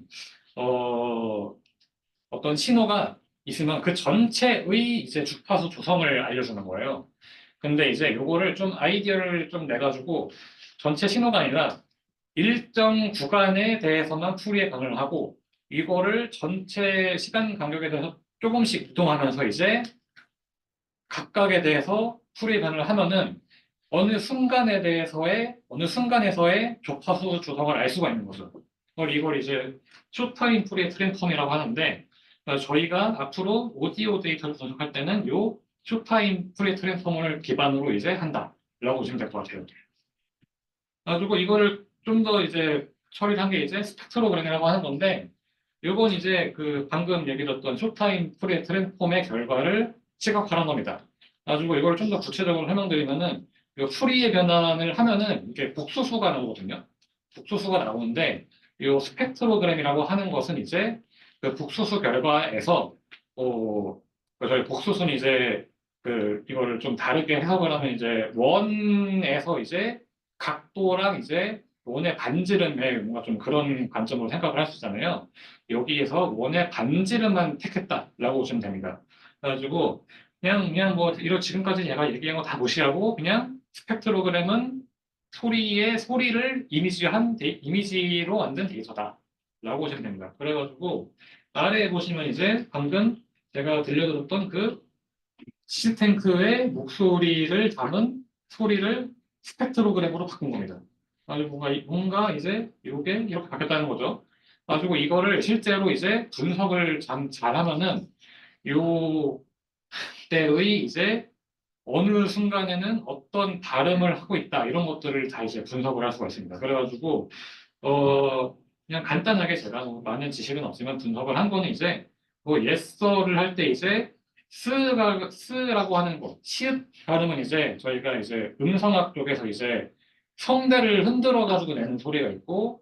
A: 어떤 신호가 있으면 그 전체의 이제 주파수 조성을 알려주는 거예요. 근데 이제 요거를 좀 아이디어를 좀 내가지고 전체 신호가 아니라 일정 구간에 대해서만 풀이의 변화를 하고 이거를 전체 시간 간격에 대해서 조금씩 이동하면서 이제 각각에 대해서 프리변을 하면은 어느 순간에서의 교파수 주석을 알 수가 있는 거죠. 이걸 이제 쇼타임 프리의 트랜스폼이라고 하는데 저희가 앞으로 오디오 데이터를 분석할 때는 요 쇼타임 프리의 트랜스폼을 기반으로 이제 한다라고 보시면 될 것 같아요. 그리고 이거를 좀 더 이제 처리를 한 게 이제 스펙트로그램이라고 하는 건데 이건 이제 그 방금 얘기 드렸던 쇼타임 프리의 트랜스폼의 결과를 시각화한 겁니다. 가지고 이걸 좀 더 구체적으로 설명드리면은 이 프리의 변환을 하면은 이게 복수수가 나오거든요. 복수수가 나오는데 이 스펙트로그램이라고 하는 것은 이제 그 복수수 결과에서 저희 복수수는 이제 그 이거를 좀 다르게 해석을 하면 이제 원에서 이제 각도랑 이제 원의 반지름에 뭔가 좀 그런 관점으로 생각을 할 수 있잖아요. 여기에서 원의 반지름만 택했다라고 보시면 됩니다. 그래가지고 그냥 뭐 이런 지금까지 제가 얘기한 거 다 무시하고 그냥 스펙트로그램은 소리를 이미지로 만든 데이터다라고 보시면 됩니다. 그래가지고 아래에 보시면 이제 방금 제가 들려드렸던 그 시스탱크의 목소리를 담은 소리를 스펙트로그램으로 바꾼 겁니다. 아주 뭔가 이제 이게 이렇게 바뀌었다는 거죠. 가지고 이거를 실제로 이제 분석을 잘하면은 요 때의 이제 어느 순간에는 어떤 발음을 하고 있다 이런 것들을 다 이제 분석을 할 수가 있습니다. 그래가지고 그냥 간단하게 제가 뭐 많은 지식은 없지만 분석을 한 거는 이제 뭐 예서를 할 때 이제 스라고 하는 거 시읒 발음은 이제 저희가 이제 음성학 쪽에서 이제 성대를 흔들어 가지고 내는 소리가 있고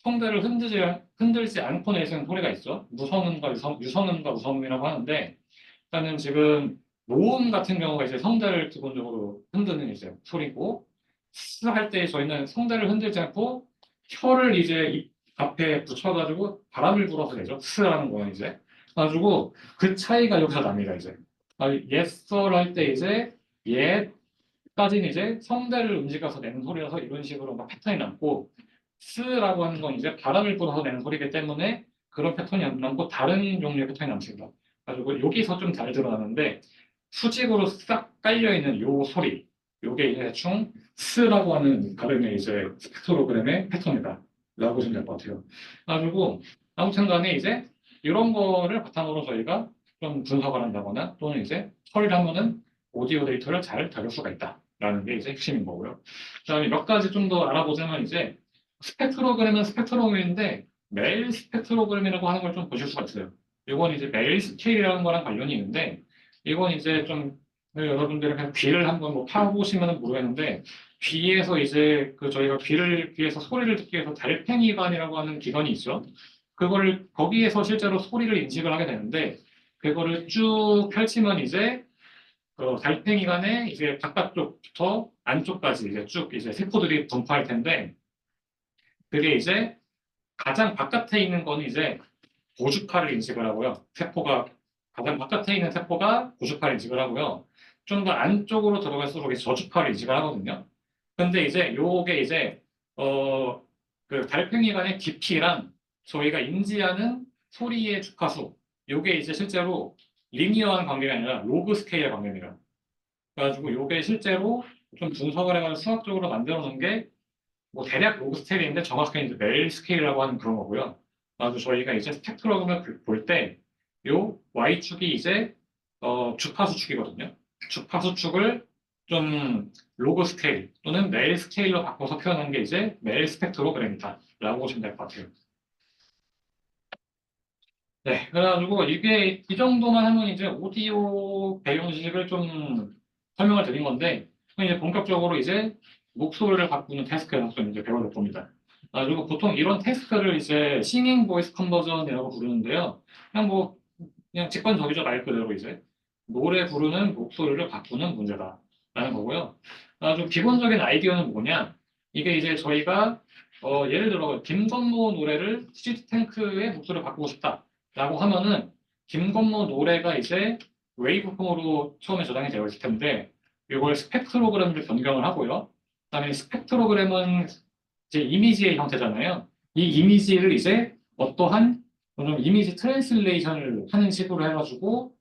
A: 성대를 흔들지 않고 내는 소리가 있죠. 무성음과 유성음과 무성음이라고 하는데 일단은 지금 모음 같은 경우가 이제 성대를 기본적으로 흔드는 이제 소리고 스 할 때 저희는 성대를 흔들지 않고 혀를 이제 입 앞에 붙여가지고 바람을 불어서 내죠. 스라는 거는 이제 가지고 그 차이가 여기서 납니다. 이제 예썰 할 때 이제 예까지는 이제 성대를 움직여서 내는 소리라서 이런 식으로 막 패턴이 남고 스라고 하는 건 이제 바람을 불어서 내는 소리이기 때문에 그런 패턴이 안 남고 다른 종류의 패턴이 남습니다. 가지고 여기서 좀 잘 드러나는데 수직으로 싹 깔려 있는 요 소리, 요게 이제 대충 스라고 하는 발음의 이제 스펙트로그램의 패턴이다. 라고 보시면 될 것 같아요. 가지고 아무튼 간에 이제 이런 거를 바탕으로 저희가 좀 분석을 한다거나 또는 이제 처리를 하면은 오디오 데이터를 잘 다룰 수가 있다라는 게 이제 핵심인 거고요. 그다음에 몇 가지 좀 더 알아보자면 이제 스펙트로그램은 스펙트로그램인데 멜 스펙트로그램이라고 하는 걸 좀 보실 수가 있어요. 이건 이제 멜 스케일이라는 거랑 관련이 있는데 이건 이제 좀 여러분들이 그냥 귀를 한번 뭐 파보시면 모르겠는데 귀에서 이제 그 저희가 귀에서 소리를 듣기 위해서 달팽이관이라고 하는 기관이 있죠. 그거를 거기에서 실제로 소리를 인식을 하게 되는데 그거를 쭉 펼치면 이제 그 달팽이관의 이제 바깥쪽부터 안쪽까지 이제 쭉 이제 세포들이 분포할 텐데 그게 이제 가장 바깥에 있는 거는 이제 고주파를 인식을 하고요. 가장 바깥에 있는 세포가 고주파를 인식을 하고요. 좀 더 안쪽으로 들어갈수록 이제 저주파를 인식을 하거든요. 근데 이제 요게 이제 그 달팽이관의 깊이랑 저희가 인지하는 소리의 주파수 요게 이제 실제로 리니어한 관계가 아니라 로그 스케일의 관계입니다. 그래가지고 요게 실제로 좀 분석을 해가지고 수학적으로 만들어 놓은 게 뭐 대략 로그 스케일인데 정확하게 이제 멜 스케일이라고 하는 그런 거고요. 아주 저희가 이제 스펙트럼을 볼 때 요 y축이 이제 주파수 축이거든요. 주파수 축을 좀 로그 스케일 또는 멜 스케일로 바꿔서 표현한 게 이제 멜 스펙트로그램이다라고 보시면 될 것 같아요. 네, 그래가지고 이게 이 정도만 하면 이제 오디오 배경 지식을 좀 설명을 드린 건데 이제 본격적으로 이제 목소리를 바꾸는 태스크에서 좀 이제 배워볼 겁니다. 그리고 보통 이런 태스크를 이제 싱잉 보이스 컨버전이라고 부르는데요. 그냥 직관적이죠. 말 그대로 이제 노래 부르는 목소리를 바꾸는 문제다라는 거고요. 좀 기본적인 아이디어는 뭐냐? 이게 이제 저희가 예를 들어 김건모 노래를 시스탱크의 목소리를 바꾸고 싶다라고 하면은 김건모 노래가 이제 웨이브폼으로 처음에 저장이 되어 있을 텐데 이걸 스펙트로그램으로 변경을 하고요. 그다음에 스펙트로그램은 이제 이미지의 형태잖아요. 이 이미지를 이제 어떠한 좀 이미지 트랜슬레이션을 하는 식으로 해가지고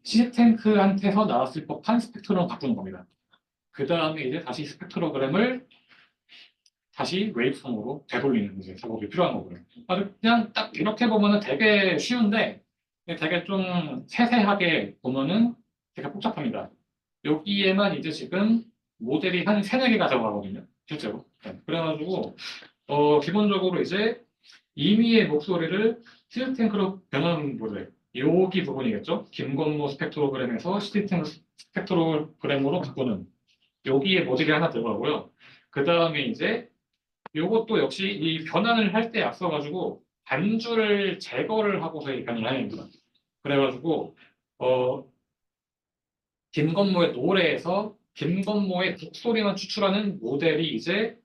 A: 시스탱크한테서 나왔을 법한 스펙트럼을 바꾸는 겁니다. 그 다음에 이제 다시 스펙트로그램을 다시 웨이브폼으로 되돌리는 이제 작업이 필요한 거고요. 아주 그냥 딱 이렇게 보면은 되게 쉬운데 되게 좀 세세하게 보면은 되게 복잡합니다. 여기에만 이제 지금 모델이 한 3-4개가 들어가거든요. 실제로. 네. 그래가지고 기본적으로 이제 임의의 목소리를 시스탱크로 변환 모델 여기 부분이겠죠. 김건모 스펙트로그램에서 시스탱크 스펙트로그램으로 바꾸는 여기에 모델이 하나 들어가고요. 그 다음에 이제 요것도 역시 이 변환을 할 때 앞서가지고 반주를 제거를 하고서 이 변환을 해야 됩니다. 그래가지고 김건모의 노래에서 김건모의 목소리만 추출하는 모델이 이제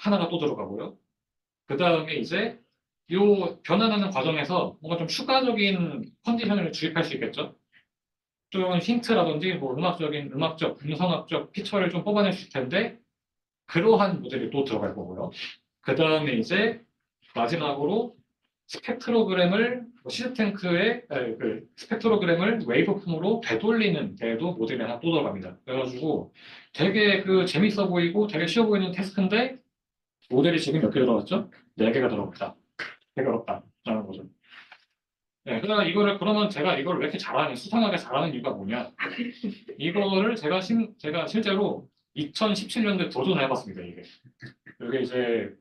A: 하나가 또 들어가고요. 그 다음에 이제 요 변환하는 과정에서 뭔가 좀 추가적인 컨디션을 주입할 수 있겠죠. 좀 힌트라든지 뭐 음악적, 음성학적 피처를 좀 뽑아낼 수 있을 텐데 그러한 모델이 또 들어갈 거고요. 그 다음에 이제 마지막으로 스펙트로그램을 시스탱크의 그 스펙트로그램을 웨이브폼으로 되돌리는 데에도 모델이 하나 또 들어갑니다. 그래가지고 되게 그 재밌어 보이고 되게 쉬워 보이는 태스크인데 모델이 지금 몇 개 들어갔죠? 4개가 들어갑니다. 되게 어렵다라는 거죠. 네, 그러면 제가 이걸 왜 이렇게 수상하게 잘하는 이유가 뭐냐? 이거를 제가 실제로 2017년도에 도전해봤습니다, 이게. 이게 이제,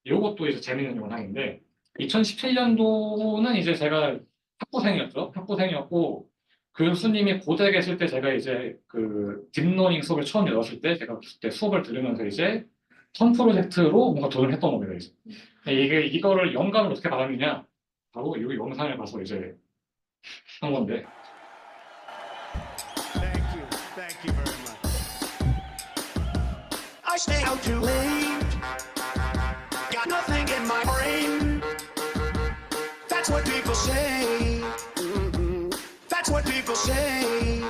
A: 이것도 이제 재밌는 영상인데, 2017년도는 이제 제가 학부생이었죠. 학부생이었고, 교수님이 고대에 계실 때 제가 이제 그 딥러닝 수업을 처음 열었을 때, 제가 그때 수업을 들으면서 이제 선 프로젝트로 뭔가 도전을 했던 겁니다, 이제. 이거를 영감을 어떻게 받았느냐? 바로 이 영상을 봐서 이제 한 건데.
F: Thank you very much. I stay out too late. Got nothing in my brain. That's what people say. That's what people say.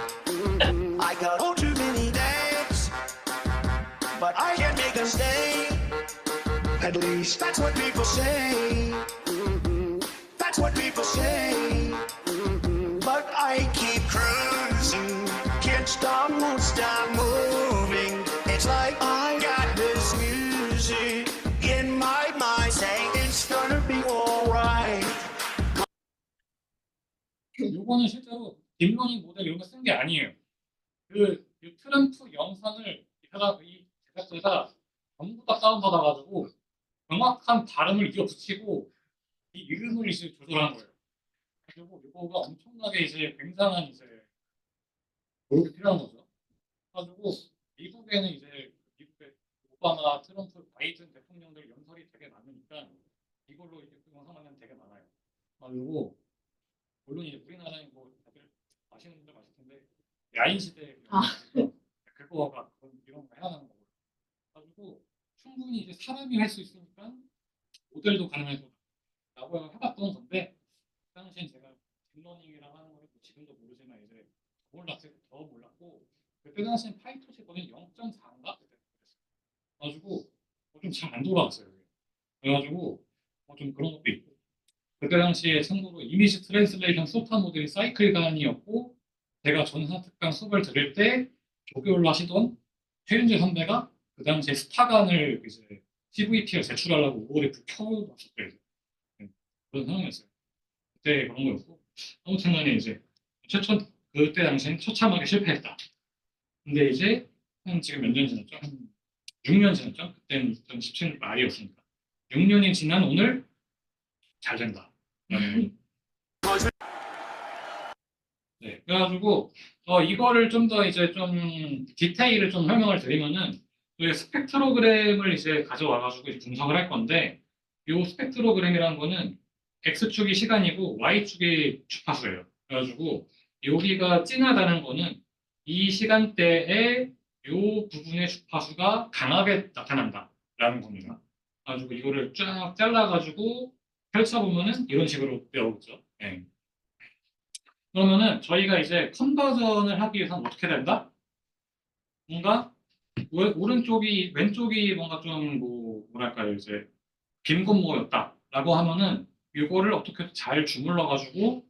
F: I got oh too many days, but I can't make them stay. At least that's what people say. That's what people say. But I keep cruising. Can't stop, won't stop moving. It's like I got this music in my mind saying it's gonna be alright.
A: 요거는 실제로 딥러닝 모델 이런 거 쓴 게 아니에요. 이 트럼프 영상을 이 제작자가 전부 다 다운받아가지고 정확한 발음을 이어붙이고 이 이름을 이제 조절한 거예요. 그리고 이거가 엄청나게 이제 굉장한 이제 노력이 필요한 거죠. 그래가지고 미국에는 이제 미국의 오바마, 트럼프, 바이든 대통령들 연설이 되게 많으니까 이걸로 이제 영상하면 되게 많아요. 그리고 물론 이제 우리나라는 뭐 다들 아시는 분들 아실 텐데 야인 시대 그거가 이런 거 해야 하는 거고. 가지고 충분히 이제 사람이 할 수 있으니까 모델도 가능할 거라고 해봤던 건데 그 당시엔 제가 딥러닝이라고 하는 걸 지금도 모르지만 이제 더 몰랐고 그때 당시엔 파이토시 거의 0.4인가 그때 그랬어요. 그래가지고 좀 잘 안 돌아왔어요. 그래가지고 좀 그런 것도 있고 그때 당시에 참고로 이미지 트랜슬레이션 소프트 모델이 사이클간이었고 제가 전사 특강 수업을 들을 때 조교를 하시던 최윤재 선배가 그 당시에 스타간을 이제 CVT를 제출하려고 오버랩을 켜놨었대요. 그런 상황이었어요. 그때 그런 거였고 아무튼 간에 이제 그때 당시엔 처참하게 실패했다. 근데 이제 한 지금 몇 년 지났죠? 한 6년 지났죠? 그때는 2017년 말이었으니까 6년이 지난 오늘 잘 된다. 네, 그래가지고 이거를 좀 더 이제 좀 디테일을 좀 설명을 드리면은 이 스펙트로그램을 이제 가져와가지고 분석을 할 건데 이 스펙트로그램이라는 거는 x축이 시간이고 y축이 주파수예요. 그래가지고 여기가 진하다는 거는 이 시간대에 이 부분의 주파수가 강하게 나타난다라는 겁니다. 그래가지고 이거를 쫙 잘라가지고 펼쳐보면은 이런 식으로 되어오죠. 네. 그러면은 저희가 이제 컨버전을 하기 위해서는 어떻게 된다? 뭔가 왼쪽이 뭔가 좀 뭐랄까요 이제 빈곤모였다라고 하면은 이거를 어떻게 잘 주물러 가지고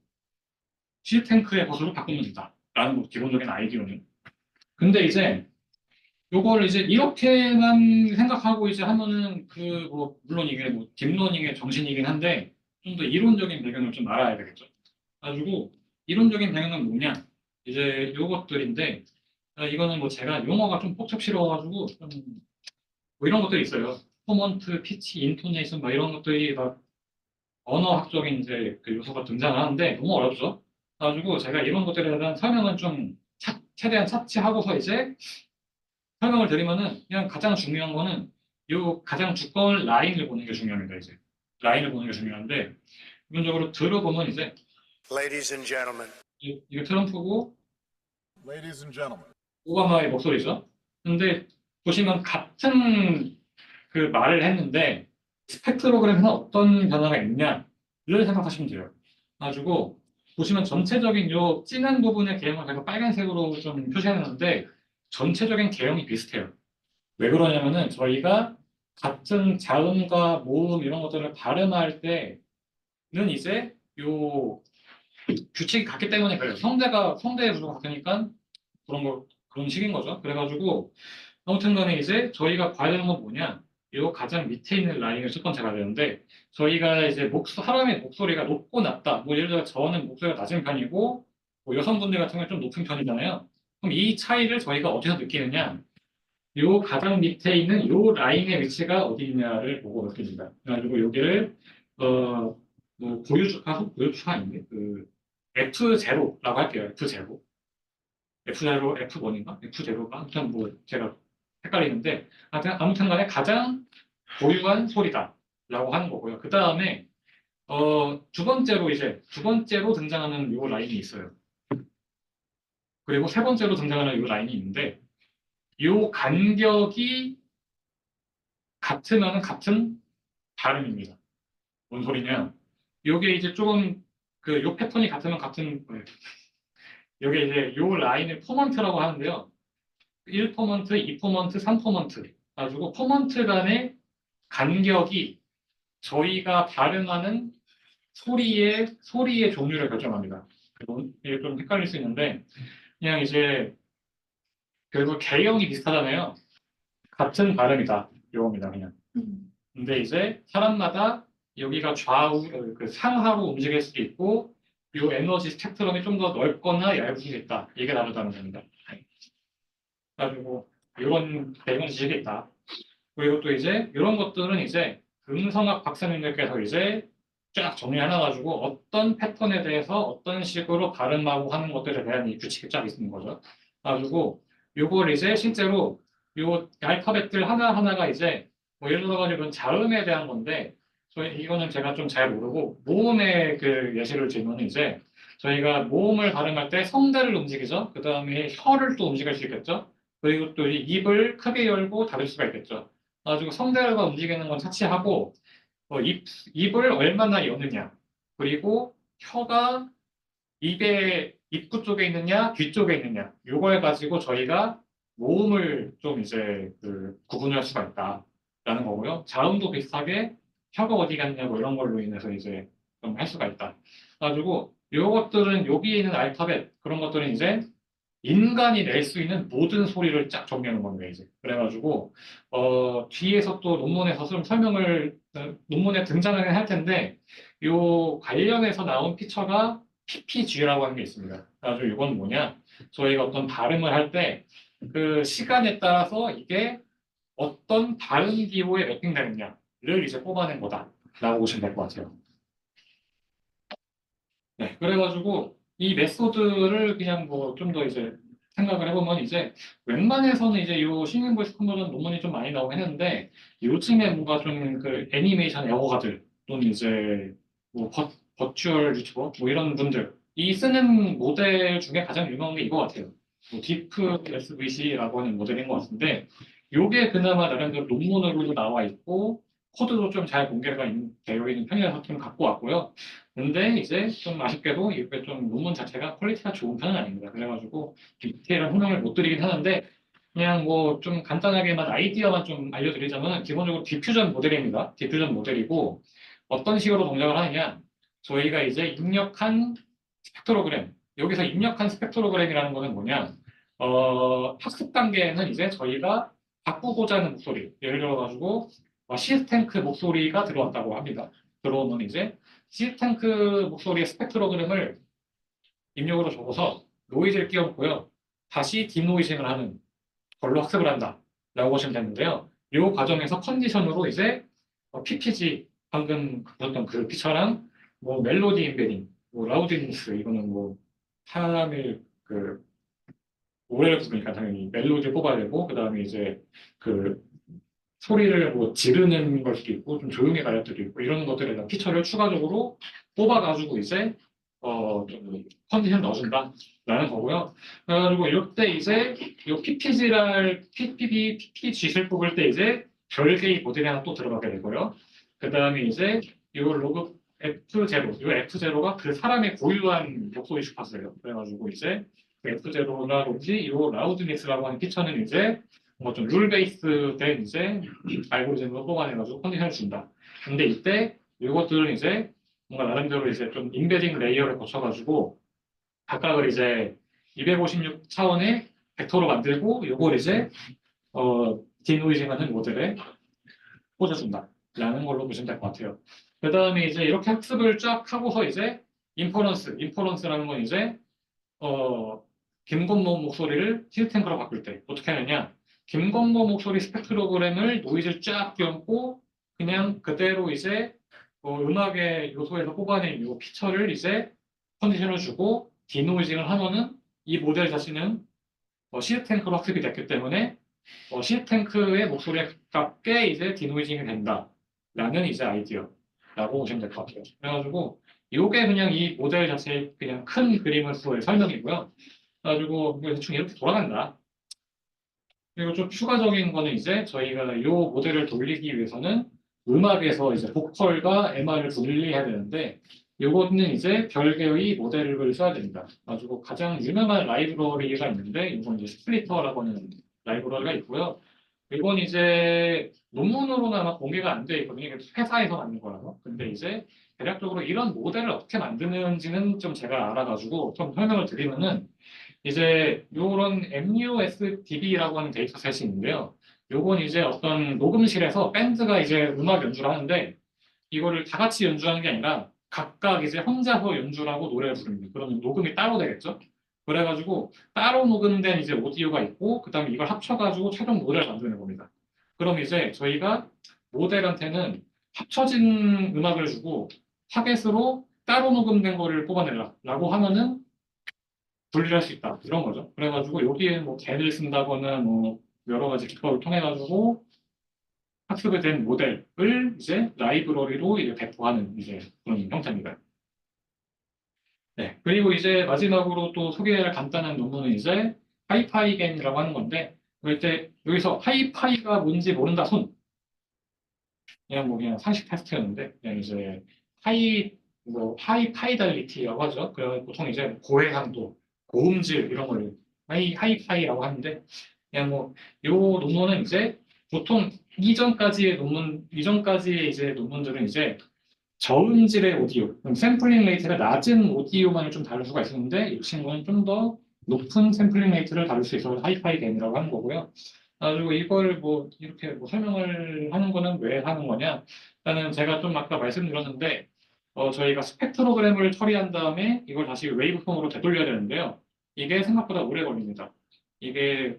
A: C탱크의 것으로 바꾸면 된다라는 뭐 기본적인 아이디어는. 근데 이제 요걸 이제 이렇게만 생각하고 이제 하면은 그 뭐 물론 이게 뭐 딥러닝의 정신이긴 한데 좀 더 이론적인 배경을 좀 알아야 되겠죠. 가지고 이론적인 배경은 뭐냐? 이제 요것들인데 이거는 뭐 제가 용어가 좀 복잡스러워가지고 좀 뭐 이런 것들이 있어요. 퍼포먼트, 피치, 인토네이션 막 이런 것들이 막 언어학적인 이제 그 요소가 등장하는데 너무 어렵죠. 그래가지고 제가 이런 것들에 대한 설명은 좀 최대한 차치하고서 이제 설명을 드리면은 그냥 가장 중요한 거는 요 가장 두꺼운 라인을 보는 게 중요합니다. 이제 라인을 보는 게 중요한데 기본적으로 들어보면 이제
F: Ladies and gentlemen.
A: 이게 트럼프고
F: Ladies and gentlemen.
A: 오바마의 목소리죠. 근데 보시면 같은 그 말을 했는데 스펙트로그램에는 어떤 변화가 있냐를 생각하시면 돼요. 가지고 보시면 전체적인 요 진한 부분의 개형을 제가 빨간색으로 좀 표시해놨는데 전체적인 개형이 비슷해요. 왜 그러냐면은 저희가 같은 자음과 모음 이런 것들을 발음할 때는 이제 요 규칙이 같기 때문에 그래요. 성대의 구조가 같으니까 그런 식인 거죠. 그래가지고 아무튼 간에 이제 저희가 봐야 되는 건 뭐냐? 요 가장 밑에 있는 라인을 첫 번째 가야 되는데 저희가 이제 사람의 목소리가 높고 낮다. 뭐 예를 들어 저는 목소리가 낮은 편이고 뭐 여성분들 같은 경우는 좀 높은 편이잖아요. 그럼 이 차이를 저희가 어디서 느끼느냐? 요 가장 밑에 있는 요 라인의 위치가 어디 있냐를 보고 느낍니다. 그래가지고 여기를 뭐 고유주파 아닌데 그 F0라고 할게요. F0. F0, F1인가? F0가? 아무튼 뭐 제가 헷갈리는데 아무튼 간에 가장 고유한 소리다라고 하는 거고요. 그 다음에 두 번째로 등장하는 요 라인이 있어요. 그리고 세 번째로 등장하는 요 라인이 있는데 요 간격이 같으면 같은 발음입니다. 뭔 소리냐? 요게 이제 조금 요 패턴이 같으면 같은 요게 이제 요 라인을 포먼트라고 하는데요. 1포먼트, 2포먼트, 3포먼트 가지고 포먼트 간의 간격이 저희가 발음하는 소리의 종류를 결정합니다. 이게 좀 헷갈릴 수 있는데 그냥 이제 결국 개형이 비슷하잖아요. 같은 발음이다. 이겁니다, 그냥. 근데 이제 사람마다 여기가 그 상하로 움직일 수도 있고 이 에너지 스펙트럼이 좀 더 넓거나 얇을 수도 있다. 이게 다르다는 겁니다. 그래가지고 이런 배경 지식이 있다. 그리고 또 이제 이런 것들은 이제 음성학 박사님들께서 이제 쫙 정리해놔가지고 어떤 패턴에 대해서 어떤 식으로 발음하고 하는 것들에 대한 이 규칙이 쫙 있는 거죠. 그래가지고 이걸 이제 실제로 요 알파벳들 하나하나가 이제 뭐 예를 들어가지고 자음에 대한 건데 이거는 제가 좀 잘 모르고 모음의 그 예시를 들면 이제 저희가 모음을 발음할 때 성대를 움직이죠. 그 다음에 혀를 또 움직일 수 있겠죠. 그리고 또 입을 크게 열고 닫을 수가 있겠죠. 그래가지고 성대가 움직이는 건 차치하고 입을 얼마나 여느냐 그리고 혀가 입의 입구 쪽에 있느냐 뒤쪽에 있느냐 이걸 가지고 저희가 모음을 좀 이제 구분할 수가 있다라는 거고요. 자음도 비슷하게 혀가 어디 갔냐 뭐 이런 걸로 인해서 이제 좀 할 수가 있다. 그래가지고 요것들은 여기에 있는 알파벳 그런 것들은 이제 인간이 낼 수 있는 모든 소리를 쫙 정리하는 겁니다, 이제. 그래가지고, 뒤에서 또 논문에서 좀 논문에 등장을 할 텐데, 요 관련해서 나온 피처가 PPG라고 하는 게 있습니다. 그래가지고 이건 뭐냐? 저희가 어떤 발음을 할 때, 그 시간에 따라서 이게 어떤 발음 기호에 매핑되느냐를 이제 뽑아낸 거다라고 보시면 될 것 같아요. 네, 그래가지고, 이 메소드를 그냥 뭐 좀 더 이제 생각을 해보면 이제 웬만해서는 이제 요 싱잉 보이스 컨버전 논문이 좀 많이 나오긴 했는데 요즘에 뭔가 좀 그 애니메이션 애호가들 또는 이제 뭐 버추얼 유튜버 뭐 이런 분들 이 쓰는 모델 중에 가장 유명한 게 이거 같아요. 뭐 디프 SVC라고 하는 모델인 것 같은데 요게 그나마 나름대로 논문으로도 나와 있고 코드도 좀 잘 공개가 되어 있는 편이라서 좀 갖고 왔고요. 근데 이제 좀 아쉽게도 이게 좀 논문 자체가 퀄리티가 좋은 편은 아닙니다. 그래가지고 디테일한 설명을 못 드리긴 하는데 그냥 뭐 좀 간단하게만 아이디어만 좀 알려드리자면 기본적으로 디퓨전 모델입니다. 디퓨전 모델이고 어떤 식으로 동작을 하느냐? 저희가 이제 입력한 스펙트로그램, 여기서 입력한 스펙트로그램이라는 거는 뭐냐? 학습 단계에는 이제 저희가 바꾸고자 하는 목소리, 예를 들어가지고 시스탱크 목소리가 들어왔다고 합니다. 들어오면 이제 시스탱크 목소리의 스펙트로그램을 입력으로 적어서 노이즈를 끼워놓고요. 다시 딥노이징을 하는 걸로 학습을 한다라고 보시면 되는데요. 이 과정에서 컨디션으로 이제 PPG 방금 보셨던 그 피처랑 뭐 멜로디 임베딩, 뭐 라우드니스 이거는 뭐 사람의 그 노래를 부르니까 당연히 멜로디를 뽑아야 되고 그 다음에 이제 그 소리를 뭐 지르는 걸 수도 있고 좀 조용히 가릴 때도 있고 이런 것들에 대한 피처를 추가적으로 뽑아가지고 이제 좀 컨디션 넣어준다라는 거고요. 그래가지고 이때 이제 이 PPG를 뽑을 때 이제 별개의 모델이 하나 또 들어가게 되고요. 그 다음에 이제 이 로그 F0, 이 F0가 그 사람의 고유한 목소리 주파수예요. 그래가지고 이제 F0라든지 이 라우드니스라고 하는 피처는 이제 뭐 좀 룰 베이스 된 이제 알고리즘으로 뽑아내가지고 컨디션을 준다. 근데 이때 이것들은 이제 뭔가 나름대로 이제 좀 임베딩 레이어를 거쳐가지고 각각을 이제 256 차원의 벡터로 만들고 이걸 이제 디노이징하는 모델에 꽂아준다라는 걸로 보시면 될 것 같아요. 그 다음에 이제 이렇게 학습을 쫙 하고서 이제 인퍼런스라는 건 이제 김건모 목소리를 시스템으로 바꿀 때 어떻게 하느냐? 김건모 목소리 스펙트로그램을 노이즈를 쫙 끼얹고 그냥 그대로 이제 음악의 요소에서 뽑아낸 이 피처를 이제 컨디션을 주고 디노이징을 하면은 이 모델 자체는 시스탱크로 학습이 됐기 때문에 시스탱크의 목소리에 가깝게 이제 디노이징이 된다라는 이제 아이디어라고 보시면 될 것 같아요. 그래가지고 이게 그냥 이 모델 자체의 그냥 큰 그림으로서의 설명이고요. 그래가지고 대충 이렇게 돌아간다. 그리고 좀 추가적인 거는 이제 저희가 이 모델을 돌리기 위해서는 음악에서 이제 보컬과 MR을 분리해야 되는데 이거는 이제 별개의 모델을 써야 됩니다. 가지고 가장 유명한 라이브러리가 있는데 이건 이제 스플리터라고 하는 라이브러리가 있고요. 이건 이제 논문으로는 아마 공개가 안 돼 있거든요. 회사에서 만든 거라서. 근데 이제 대략적으로 이런 모델을 어떻게 만드는지는 좀 제가 알아가지고 좀 설명을 드리면은 이제 요런 MUSDB라고 하는 데이터셋이 있는데요. 요건 이제 어떤 녹음실에서 밴드가 이제 음악 연주를 하는데 이거를 다 같이 연주하는 게 아니라 각각 이제 혼자서 연주를 하고 노래를 부릅니다. 그러면 녹음이 따로 되겠죠? 그래가지고 따로 녹음된 이제 오디오가 있고 그다음에 이걸 합쳐가지고 최종 노래를 만드는 겁니다. 그럼 이제 저희가 모델한테는 합쳐진 음악을 주고 타겟으로 따로 녹음된 거를 뽑아내라라고 하면은 분리할 수 있다 이런 거죠. 그래가지고 여기에 뭐 겐을 쓴다거나 뭐 여러 가지 기법을 통해 가지고 학습이 된 모델을 이제 라이브러리로 이제 배포하는 이제 그런 형태입니다. 네. 그리고 이제 마지막으로 또 소개할 간단한 논문은 이제 하이파이겐이라고 하는 건데 이때 여기서 하이파이가 뭔지 모른다 손 그냥 뭐 그냥 상식 테스트였는데 그냥 이제 하이파이달리티라고 하죠. 그래서 보통 이제 고해상도 고음질 이런 걸 하이파이라고 하는데 그냥 뭐 요 논문은 이제 보통 이전까지의 이제 논문들은 이제 저음질의 오디오, 샘플링 레이트가 낮은 오디오만을 좀 다룰 수가 있었는데 이 친구는 좀 더 높은 샘플링 레이트를 다룰 수 있어서 하이파이겐이라고 하는 거고요. 그리고 이걸 뭐 이렇게 뭐 설명을 하는 거는 왜 하는 거냐? 일단은 제가 좀 아까 말씀드렸는데 저희가 스펙트로그램을 처리한 다음에 이걸 다시 웨이브폼으로 되돌려야 되는데요. 이게 생각보다 오래 걸립니다. 이게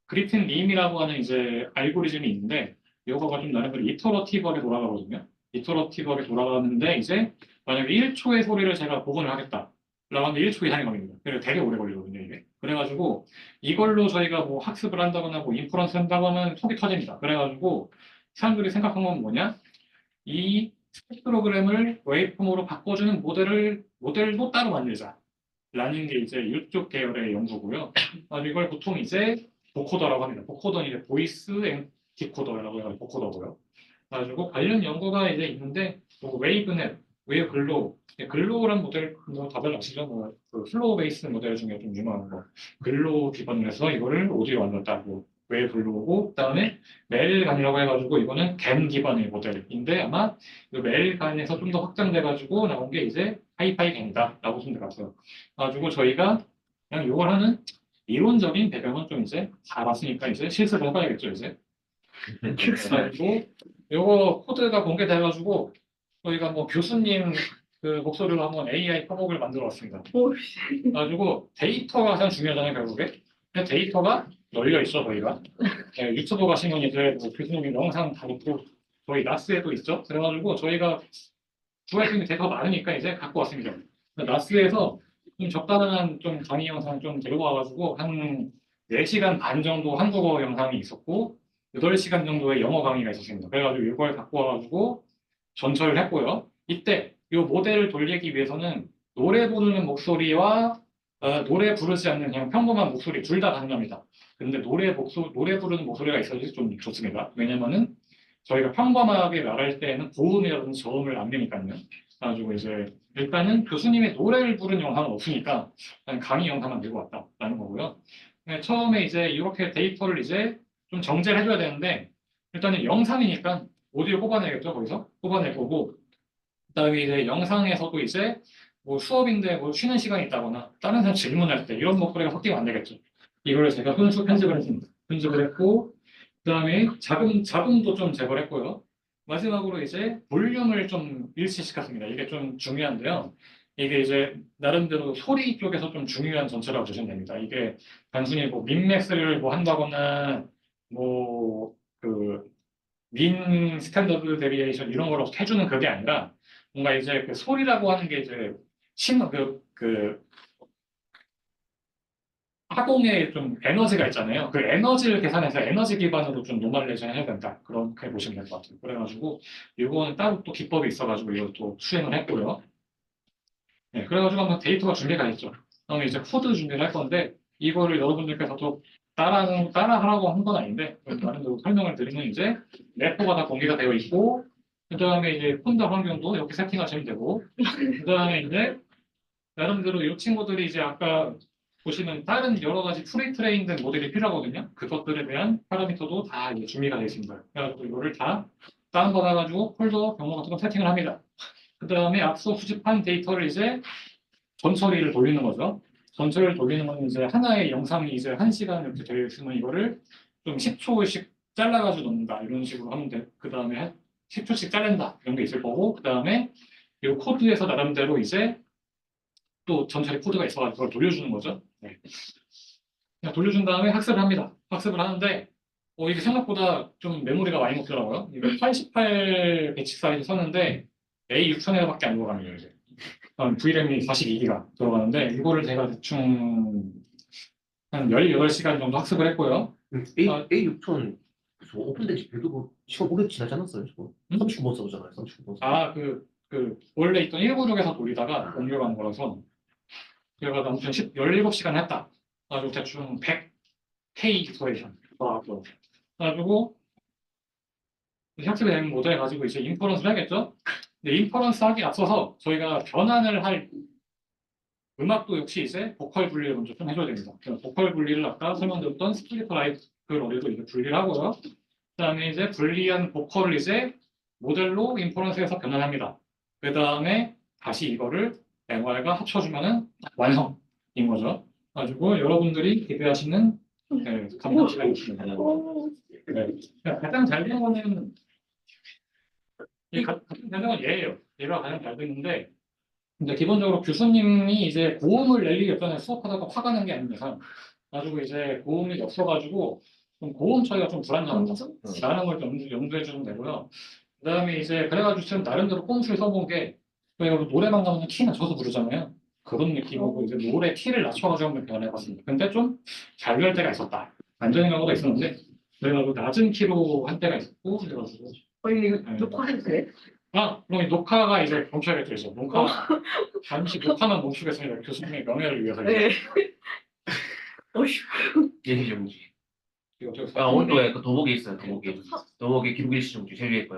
A: 그리핀 림이라고 하는 이제 알고리즘이 있는데 이거가 좀 나름대로 이터러티브하게 돌아가거든요. 이터러티브하게 돌아가는데 이제 만약에 1초의 소리를 제가 복원을 하겠다. 라고 하는데 1초 이상이 걸립니다. 그래서 되게 오래 걸리거든요, 이게. 그래가지고 이걸로 저희가 뭐 학습을 한다거나 뭐 인퍼런스 한다거나 속이 터집니다. 그래가지고 사람들이 생각한 건 뭐냐? 이 스펙트로그램을 웨이브폼으로 바꿔주는 모델도 따로 만들자. 라는 게 이제 이쪽 계열의 연구고요. 이걸 보통 이제 보코더라고 합니다. 보코더는 이제 보이스 앤 디코더라고 해서 보코더고요. 그래가지고 관련 연구가 이제 있는데 뭐 웨이브넷, 글로우란 모델 뭐 다들 아시죠? 그 플로우 베이스 모델 중에 좀 유명한 거 글로우 기반으로 해서 이거를 오디오 만들었다. 뭐 왜 불러오고 그다음에 멜간이라고 해가지고 이거는 겐 기반의 모델인데 아마 이 멜간에서 좀 더 확장돼가지고 나온 게 이제 하이파이 겐이다라고 보시면 될 것 같아요. 가지고 저희가 그냥 이걸 하는 이론적인 배경은 좀 이제 다 봤으니까 이제 실습을 해봐야겠죠 이제. 그래가지고 요거 코드가 공개돼가지고 저희가 뭐 교수님 그 목소리로 한번 AI 표목을 만들어 왔습니다.
D: 오씨.
A: 그래가지고 데이터가 가장 중요하잖아요 결국에. 근데 데이터가 널려 있어 저희가. 네, 유튜브 가시면 이제 뭐 교수님 영상 다 있고 저희 나스에도 있죠. 그래가지고 저희가 구할 수 있는 데이터가 많으니까 이제 갖고 왔습니다. 나스에서 좀 적당한 좀 강의 영상 좀 데리고 와가지고 한 4시간 반 정도 한국어 영상이 있었고 8시간 정도의 영어 강의가 있었습니다. 그래가지고 이걸 갖고 와가지고 전처를 했고요. 이때 이 모델을 돌리기 위해서는 노래 부르는 목소리와 노래 부르지 않는 그냥 평범한 목소리 둘 다 가능합니다. 근데 노래 부르는 목소리가 있어야지 좀 좋습니다. 왜냐면은 저희가 평범하게 말할 때에는 고음이라든지 저음을 안 내니까요. 그래가지고 이제 일단은 교수님의 노래를 부른 영상은 없으니까 그냥 강의 영상만 들고 왔다라는 거고요. 네, 처음에 이제 이렇게 데이터를 이제 좀 정제를 해줘야 되는데 일단은 영상이니까 오디오 뽑아내겠죠. 거기서 뽑아낼 거고 그다음에 이제 영상에서도 이제 뭐 수업인데 뭐 쉬는 시간이 있다거나 다른 사람 질문할 때 이런 목소리가 섞이면 안 되겠죠. 이거를 제가 손수 편집을 했습니다. 편집을 했고 그다음에 잡음도 좀 제거를 했고요. 마지막으로 이제 볼륨을 좀 일치시켰습니다. 이게 좀 중요한데요. 이게 이제 나름대로 소리 쪽에서 좀 중요한 전체라고 보시면 됩니다. 이게 단순히 뭐 민맥스를 뭐 한다거나 뭐 그 민 스탠더드 데리에이션 이런 걸 해주는 그게 아니라 뭔가 이제 그 소리라고 하는 게 이제 그 화공의 좀 에너지가 있잖아요. 그 에너지를 계산해서 에너지 기반으로 좀 노멀레이션 해야 된다. 그렇게 보시면 될 것 같아요. 그래가지고 이거는 따로 또 기법이 있어가지고 이것도 수행을 했고요. 네, 그래가지고 한번 데이터가 준비가 됐죠. 그러면 이제 코드 준비를 할 건데 이거를 여러분들께서도 따라하라고 한 건 아닌데 나름대로 설명을 드리면 이제 레포가 다 공개가 되어 있고 그 다음에 이제 폰더 환경도 이렇게 세팅하시면 되고 그 다음에 이제 나름대로 이 친구들이 이제 아까 보시면 다른 여러 가지 프리트레인된 모델이 필요하거든요. 그것들에 대한 파라미터도 다 이제 준비가 되어 있습니다. 그래가지고 이거를 다 다운받아가지고 폴더 경로 같은 거 세팅을 합니다. 그 다음에 앞서 수집한 데이터를 이제 전처리를 돌리는 거죠. 전처리를 돌리는 건 이제 하나의 영상이 이제 1시간 이렇게 되어 있으면 이거를 좀 10초씩 잘라가지고 넣는다. 이런 식으로 하면 돼. 그 다음에 10초씩 자른다. 이런 게 있을 거고, 그 다음에 이 코드에서 나름대로 이제 또 전처리 코드가 있어가지고 그걸 돌려주는 거죠. 네. 그냥 돌려준 다음에 학습을 합니다. 학습을 하는데, 이게 생각보다 좀 메모리가 많이 먹더라고요. 이거 88 배치 사이즈 썼는데, A6000에서밖에 안 들어가네요, 이제. VRAM이 42기가 들어가는데, 이거를 제가 대충 한 18시간 정도 학습을 했고요.
E: A6000 오픈된지 별도 시간 오래 지나지 않았어요? 저거? 39번 써보잖아요. 39번.
A: 원래 있던 196에서 돌리다가 옮겨간 거라서, 그래가 아무튼 17시간 했다. 그래가지고 대충 100K 이터레이션 나왔고, 그래가지고 학습이 되는 모델 가지고 이제 인퍼런스를 하겠죠? 근데 인퍼런스 하기 앞서서 저희가 변환을 할 음악도 역시 이제 보컬 분리를 먼저 좀 해줘야 됩니다. 보컬 분리를 아까 설명드렸던 스플리터 라이브러리도 이제 분리를 하고요. 그 다음에 이제 분리한 보컬을 이제 모델로 인퍼런스해서 변환합니다. 그 다음에 다시 이거를 MR과 합쳐주면은 완성인 거죠. 가지고 여러분들이 기대하시는 감상 시간이 있습니다. 네. 가장 잘 된 거는 가장 잘 된 건 얘예요. 얘가 가장 잘 됐는데 근데 기본적으로 교수님이 이제 고음을 낼 일이 없잖아요. 수업하다가 화가 난 게 아닌 이상. 가지고 이제 고음이 없어가지고 좀 고음 처리가 좀 불안정하다. 라는 걸 좀 염두해 주면 되고요. 그 다음에 이제 그래가지고 지금 나름대로 꼼수를 써본 게 저희가 노래방 가면 키 낮춰서 부르잖아요. 그런 느낌으로 이제 노래 키를 낮춰가지고 한번 변해봤습니다. 근데 좀 잘 될 때가 있었다. 안 되는 경우가 있었는데 그래가지고 낮은 키로 한 때가 있었고 그래가지고
D: 이거
A: 네.
D: 녹화해도 돼?
A: 그럼 이 녹화가 이제 멈춰야겠죠. 잠시 녹화만 멈추겠습니다. 교수님의 명예를 위해서.
D: 네. 어휴.
E: 예시정지.
A: 이거
E: 오른쪽에 그 더보기 있어요. 더보기 기록 일시정지 제주에 있고요.